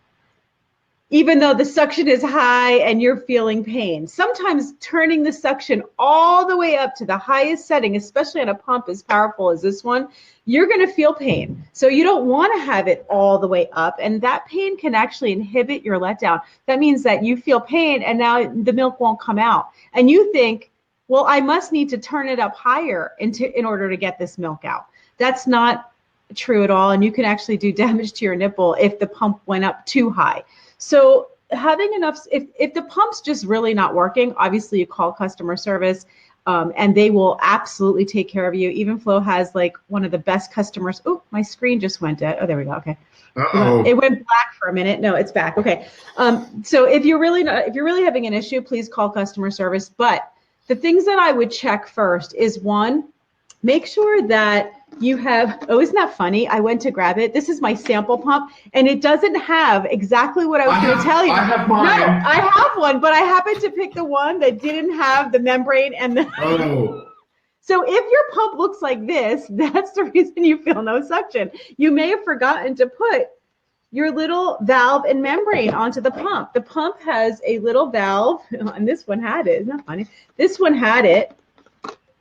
even though the suction is high and you're feeling pain. Sometimes turning the suction all the way up to the highest setting, especially on a pump as powerful as this one, you're going to feel pain. So you don't want to have it all the way up, and that pain can actually inhibit your letdown. That means that you feel pain and now the milk won't come out. And you think, well, I must need to turn it up higher in order to get this milk out. That's not true at all. And you can actually do damage to your nipple if the pump went up too high. So having enough, if the pump's just really not working, obviously you call customer service, and they will absolutely take care of you. Evenflo has like one of the best customers. Oh, my screen just went dead. Oh, there we go. Okay. It went black for a minute. No, it's back. Okay. So if you're really having an issue, please call customer service. But the things that I would check first is, one, make sure that you have, oh, isn't that funny? I went to grab it. This is my sample pump, and it doesn't have exactly what I was going to tell you. I have mine. No, I have one, but I happened to pick the one that didn't have the membrane and the. Oh. So if your pump looks like this, that's the reason you feel no suction. You may have forgotten to put your little valve and membrane onto the pump. The pump has a little valve, and this one had it. Isn't that funny? This one had it.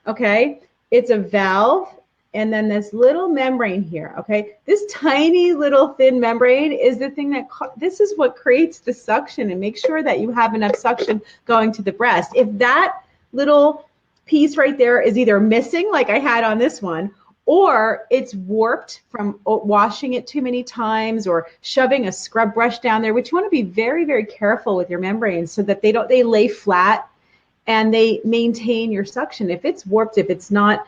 Okay, it's a valve, and then this little membrane here. Okay, this tiny little thin membrane is the thing that this is what creates the suction and make sure that you have enough suction going to the breast. If that little piece right there is either missing, like I had on this one, or it's warped from washing it too many times or shoving a scrub brush down there, which you want to be very, very careful with your membranes so that they lay flat and they maintain your suction. If it's warped, if it's not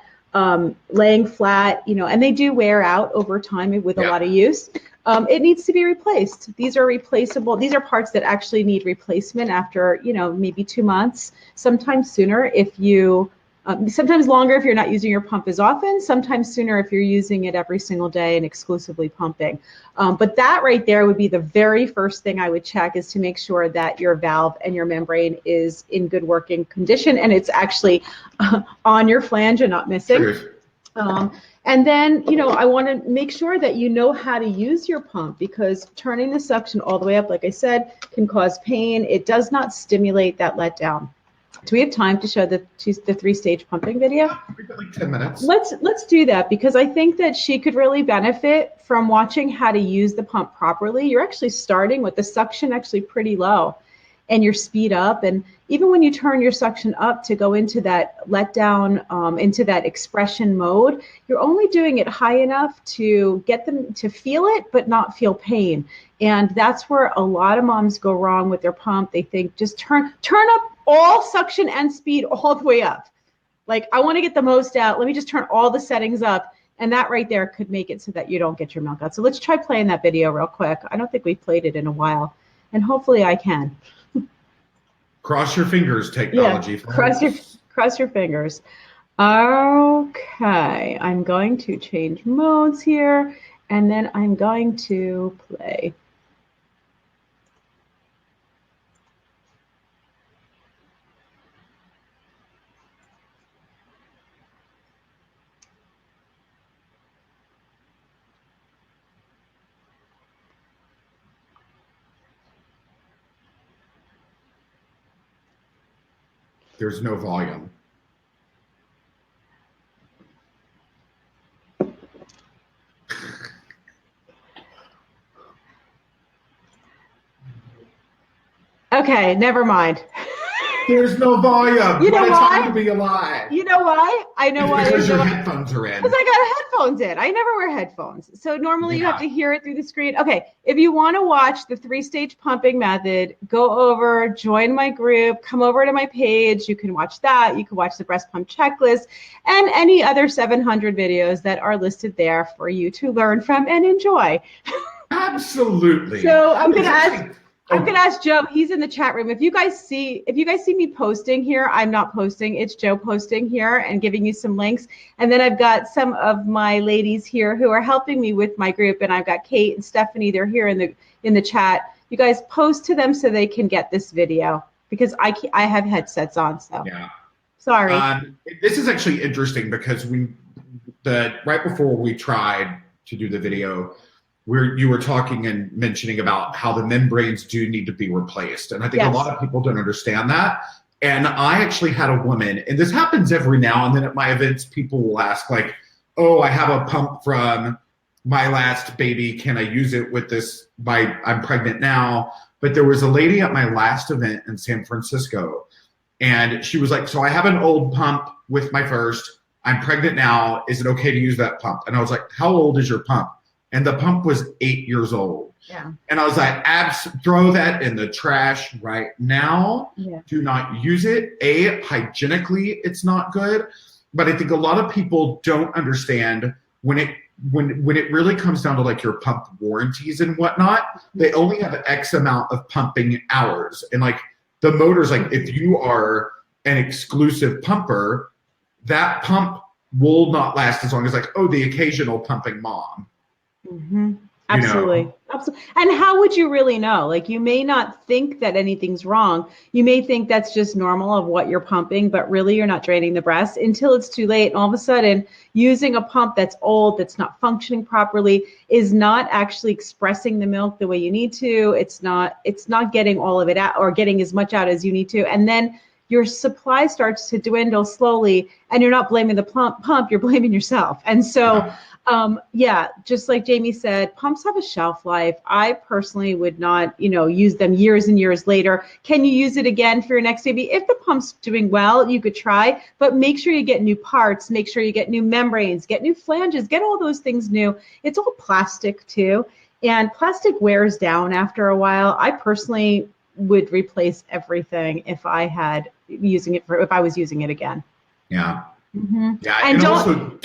laying flat, and they do wear out over time with a lot of use, it needs to be replaced. These are replaceable. These are parts that actually need replacement after, maybe 2 months, sometimes sooner if you, sometimes longer if you're not using your pump as often, sometimes sooner if you're using it every single day and exclusively pumping. But that right there would be the very first thing I would check, is to make sure that your valve and your membrane is in good working condition and it's actually on your flange and not missing. And then, I want to make sure that you know how to use your pump, because turning the suction all the way up, like I said, can cause pain. It does not stimulate that letdown. Do we have time to show the 3-stage pumping video? Yeah, we've got like 10 minutes. Let's do that, because I think that she could really benefit from watching how to use the pump properly. You're actually starting with the suction actually pretty low and your speed up. And even when you turn your suction up to go into that letdown, into that expression mode, you're only doing it high enough to get them to feel it, but not feel pain. And that's where a lot of moms go wrong with their pump. They think just turn up all suction and speed all the way up. Like, I want to get the most out. Let me just turn all the settings up. And that right there could make it so that you don't get your milk out. So let's try playing that video real quick. I don't think we've played it in a while. And hopefully I can. Cross your fingers, technology. Yeah, cross your fingers. Okay, I'm going to change modes here, and then I'm going to play. There's no volume. Okay, never mind. There's no volume. You know what a why? time to be alive. You know why? I know why. Because your headphones are in. Because I got headphones in. I never wear headphones. So normally you have to hear it through the screen. Okay, if you want to watch the 3-stage pumping method, go over, join my group, come over to my page. You can watch that. You can watch the breast pump checklist and any other 700 videos that are listed there for you to learn from and enjoy. Absolutely. So I'm going to ask Joe. He's in the chat room. If you guys see me posting here, I'm not posting. It's Joe posting here and giving you some links. And then I've got some of my ladies here who are helping me with my group. And I've got Kate and Stephanie. They're here in the chat. You guys post to them so they can get this video, because I have headsets on. So yeah. Sorry. This is actually interesting because right before we tried to do the video, you were talking and mentioning about how the membranes do need to be replaced. And I think a lot of people don't understand that. And I actually had a woman, and this happens every now and then at my events, people will ask like, oh, I have a pump from my last baby. Can I use it with this? I'm pregnant now. But there was a lady at my last event in San Francisco, and she was like, so I have an old pump with my first. I'm pregnant now. Is it okay to use that pump? And I was like, how old is your pump? And the pump was 8 years old. Yeah. And I was like, throw that in the trash right now. Yeah. Do not use it. Hygienically, it's not good. But I think a lot of people don't understand when it really comes down to like your pump warranties and whatnot, they only have X amount of pumping hours. And like the motors, like if you are an exclusive pumper, that pump will not last as long as like, oh, the occasional pumping mom. Mm-hmm. Absolutely. Absolutely. And how would you really know? Like, you may not think that anything's wrong. You may think that's just normal of what you're pumping, but really you're not draining the breast until it's too late. And all of a sudden, using a pump that's old, that's not functioning properly, is not actually expressing the milk the way you need to. It's not getting all of it out, or getting as much out as you need to. And then your supply starts to dwindle slowly, and you're not blaming the pump, you're blaming yourself. And so, just like Jamie said, pumps have a shelf life. I personally would not, use them years and years later. Can you use it again for your next baby? If the pump's doing well, you could try, but make sure you get new parts, make sure you get new membranes, get new flanges, get all those things new. It's all plastic too, and plastic wears down after a while. I personally would replace everything if I was using it again. Yeah. Mm-hmm. Yeah. And also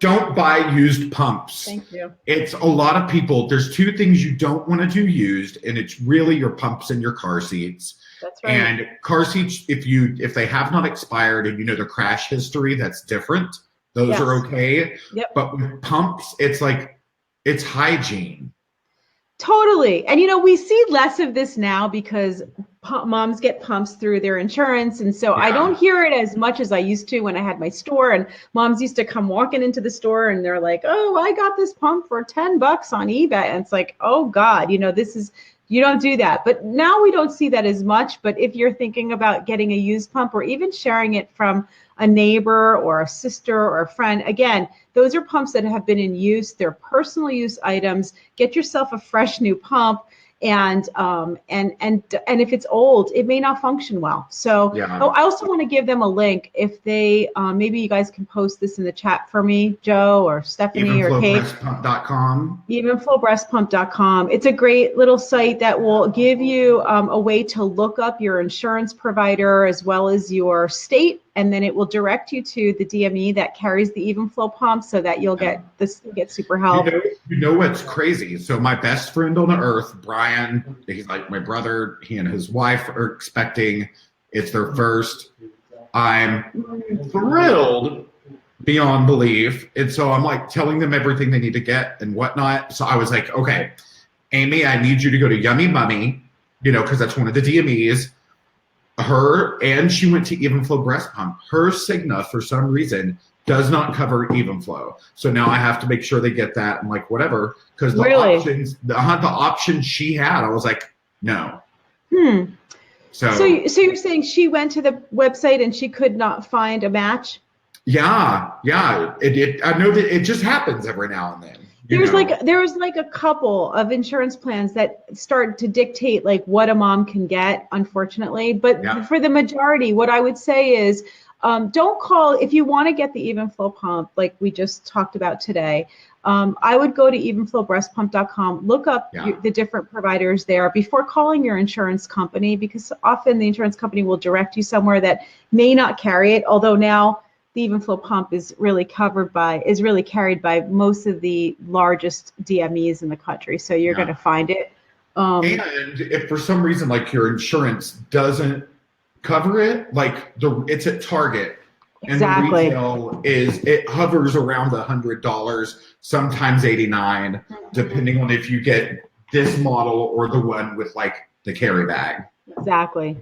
don't buy used pumps. Thank you. It's a lot of people. There's two things you don't want to do used, and it's really your pumps and your car seats. That's right. And car seats, if they have not expired and the crash history, that's different. Those are okay. Yep. But with pumps, it's hygiene. Totally. And, we see less of this now because moms get pumps through their insurance. And so I don't hear it as much as I used to when I had my store, and moms used to come walking into the store and they're like, oh, I got this pump for $10 on eBay. And it's like, oh God, you don't do that. But now we don't see that as much. But if you're thinking about getting a used pump, or even sharing it from a neighbor or a sister or a friend, again, those are pumps that have been in use. They're personal use items. Get yourself a fresh new pump. And if it's old, it may not function well. So I also want to give them a link. If they, maybe you guys can post this in the chat for me, Joe or Stephanie or Kate. Evenflobreastpump.com. Evenflobreastpump.com. It's a great little site that will give you a way to look up your insurance provider as well as your state, and then it will direct you to the DME that carries the Evenflo pump, so that you'll get super help. You know what's crazy? So my best friend on the earth, Brian, he's like my brother. He and his wife are expecting. It's their first. I'm thrilled beyond belief. And so I'm like telling them everything they need to get and whatnot. So I was like, okay, Amy, I need you to go to Yummy Mummy, because that's one of the DMEs. And she went to Evenflo Breast Pump. Her Cigna, for some reason, does not cover Evenflo. So now I have to make sure they get that. I'm like, whatever. Because the options she had, I was like, no. So you're saying she went to the website and she could not find a match? Yeah. I know that it just happens every now and then. There's like a couple of insurance plans that start to dictate like what a mom can get, unfortunately. But for the majority, what I would say is, don't call if you want to get the Evenflo pump, like we just talked about today. I would go to evenflobreastpump.com, look up the different providers there before calling your insurance company, because often the insurance company will direct you somewhere that may not carry it. Although now the Evenflo pump is really carried by most of the largest DMEs in the country. So you're going to find it. And if for some reason, like your insurance doesn't cover it, like it's at Target. Exactly. And the retail it hovers around $100, sometimes $89, depending on if you get this model or the one with like the carry bag. Exactly.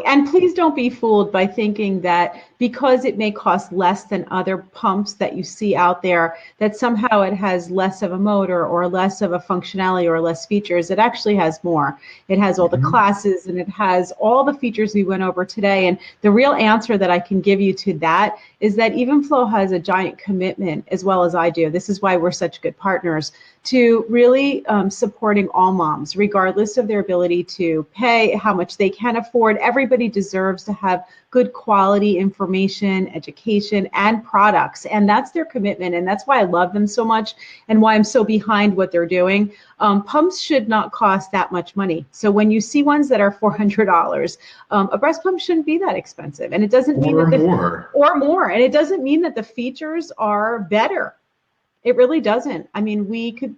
And please don't be fooled by thinking that because it may cost less than other pumps that you see out there, that somehow it has less of a motor or less of a functionality or less features. It actually has more. It has all the classes, and it has all the features we went over today. And the real answer that I can give you to that is that Evenflo has a giant commitment, as well as I do. This is why we're such good partners, to really supporting all moms, regardless of their ability to pay, how much they can afford. Everybody deserves to have good quality information, education, and products. And that's their commitment. And that's why I love them so much and why I'm so behind what they're doing. Pumps should not cost that much money. So when you see ones that are $400, a breast pump shouldn't be that expensive. And it doesn't mean that more. And it doesn't mean that the features are better. It really doesn't. I mean,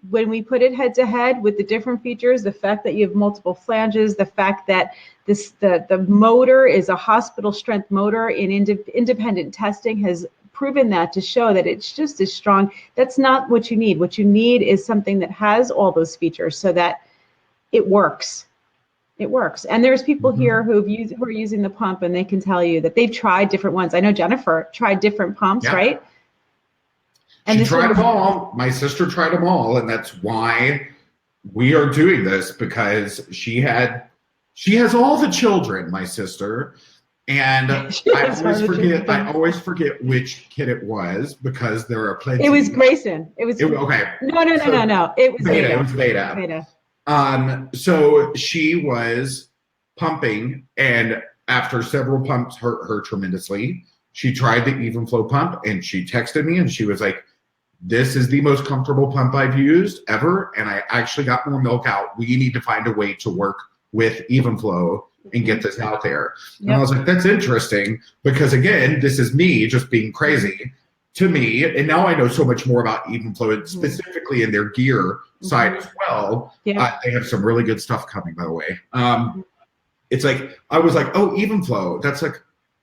when we put it head to head with the different features, the fact that you have multiple flanges, the fact that the motor is a hospital strength motor in independent testing has proven that to show that it's just as strong. That's not what you need. What you need is something that has all those features so that it works. It works. And there's people here who are using the pump, and they can tell you that they've tried different ones. I know Jennifer tried different pumps, right? And she tried them all. My sister tried them all, and that's why we are doing this, because she has all the children, my sister, and I always forget which kid it was, because there are plenty. It was Grayson. It was okay. No. It was Beta. It was Beta. So she was pumping, and after several pumps hurt her tremendously, she tried the Evenflo pump, and she texted me, and she was like, "This is the most comfortable pump I've used ever, and I actually got more milk out. We need to find a way to work with Evenflo and get this out there." And I was like, "That's interesting," because again, this is me just being crazy to me, and now I know so much more about Evenflo, specifically in their gear side as well. They have some really good stuff coming, by the way. It's like, I was like, oh, Evenflo, that's like,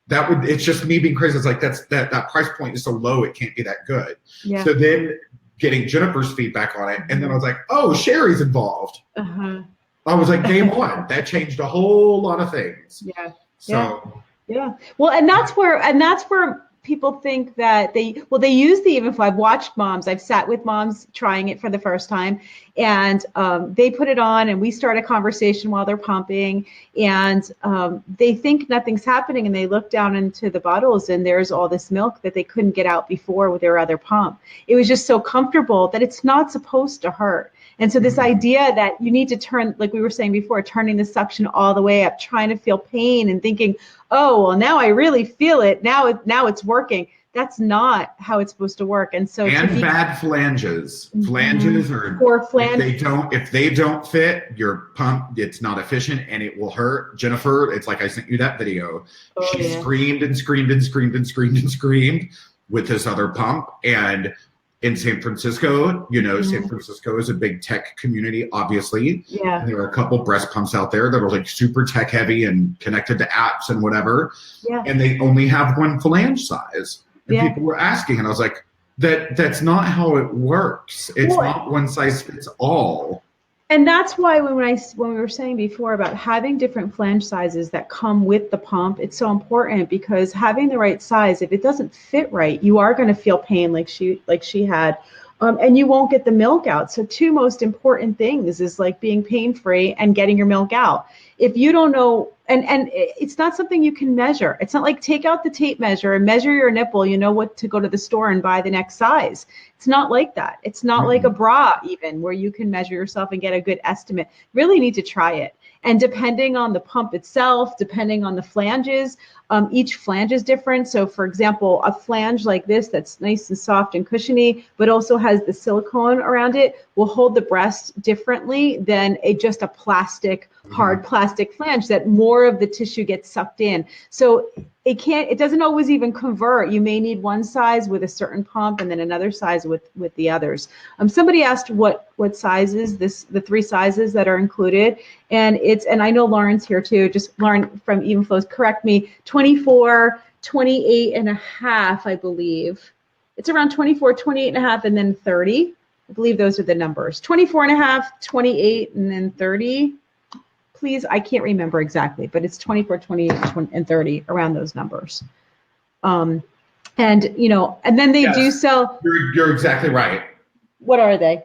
it's just me being crazy. It's like, that price point is so low, it can't be that good. So then getting Jennifer's feedback on it, and then I was like, oh, Shari's involved. I was like, game on. That changed a whole lot of things. Well, and that's where people think that they use the Evenflo. I've watched moms. I've sat with moms trying it for the first time, and they put it on, and we start a conversation while they're pumping, and they think nothing's happening, and they look down into the bottles, and there's all this milk that they couldn't get out before with their other pump. It was just so comfortable that it's not supposed to hurt. And so this idea that you need to turn, like we were saying before, turning the suction all the way up, trying to feel pain and thinking, oh, well, now I really feel it. Now it's working. That's not how it's supposed to work. And so bad flanges. Flanges are poor flange. If they don't fit your pump, it's not efficient and it will hurt. Jennifer, it's like I sent you that video. She screamed and screamed and screamed and screamed and screamed with this other pump. And in San Francisco, San Francisco is a big tech community, obviously. And there are a couple breast pumps out there that are like super tech heavy and connected to apps and whatever. And they only have one flange size. And people were asking, and I was like, that's not how it works. It's not one size fits all. And that's why when we were saying before about having different flange sizes that come with the pump, it's so important, because having the right size, if it doesn't fit right, you are going to feel pain like she had, and you won't get the milk out. So two most important things is like being pain-free and getting your milk out. If you don't know, and it's not something you can measure. It's not like take out the tape measure and measure your nipple, you know what to go to the store and buy the next size. It's not like that. It's not like a bra even, where you can measure yourself and get a good estimate. Really need to try it. And depending on the pump itself, depending on the flanges, each flange is different. So for example, a flange like this that's nice and soft and cushiony, but also has the silicone around it, will hold the breast differently than just a plastic, hard plastic flange that more of the tissue gets sucked in. So it doesn't always even convert. You may need one size with a certain pump and then another size with the others. Somebody asked what sizes, the three sizes that are included. And I know Lauren's here too, just Lauren from Evenflo, correct me, 24, 28 and a half, I believe. It's around 24, 28 and a half, and then 30. I believe those are the numbers. 24 and a half, 28, and then 30. Please, I can't remember exactly, but it's 24, 28, and 30, around those numbers. And then they do sell. You're exactly right. What are they?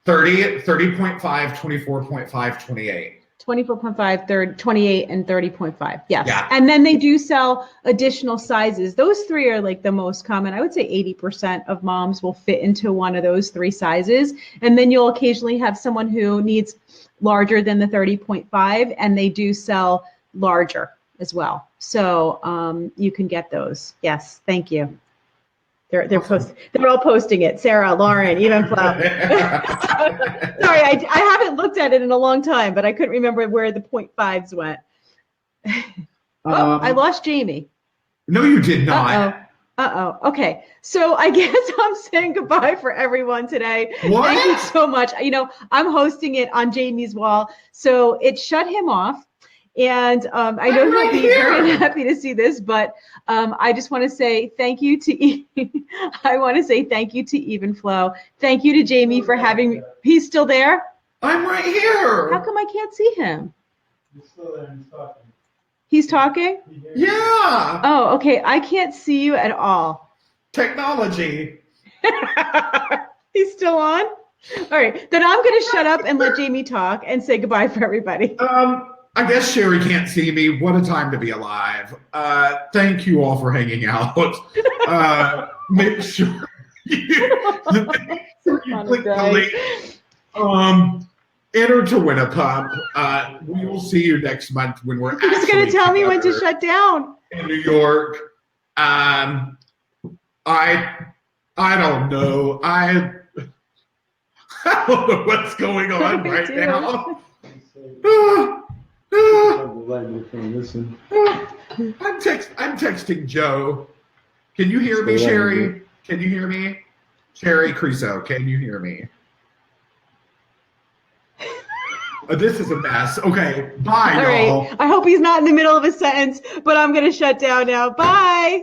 30.5, 24.5, 28. 24.5, 28, and 30.5. Yes. Yeah. And then they do sell additional sizes. Those three are like the most common. I would say 80% of moms will fit into one of those three sizes. And then you'll occasionally have someone who needs larger than the 30.5, and they do sell larger as well. So you can get those. Yes. Thank you. They're all posting it. Sarah, Lauren, Evenflo. Sorry, I haven't looked at it in a long time, but I couldn't remember where the 0.5s went. I lost Jamie. No, you did not. Okay. So I guess I'm saying goodbye for everyone today. What? Thank you so much. I'm hosting it on Jamie's wall. So it shut him off. And I know I'm he'll right be here. very happy to see this, but I just want to say thank you to I want to say thank you to Evenflo. Thank you to Jamie for having me. He's still there? I'm right here. How come I can't see him? He's still there and he's talking. He's talking? Yeah. Oh, okay. I can't see you at all. Technology. He's still on? All right. Then I'm going to shut up and let Jamie talk and say goodbye for everybody. I guess Shari can't see me. What a time to be alive. Thank you all for hanging out. Make sure you click the link. Enter to win a pup. We will see you next month when we're He's going to tell me when to shut down. In New York. I don't know. I don't know what's going on right now. I'm texting Joe. Can you hear me, Shari? Can you hear me? Shari Criso, can you hear me? This is a mess. Okay, bye, All y'all. right. I hope he's not in the middle of a sentence, but I'm going to shut down now. Bye.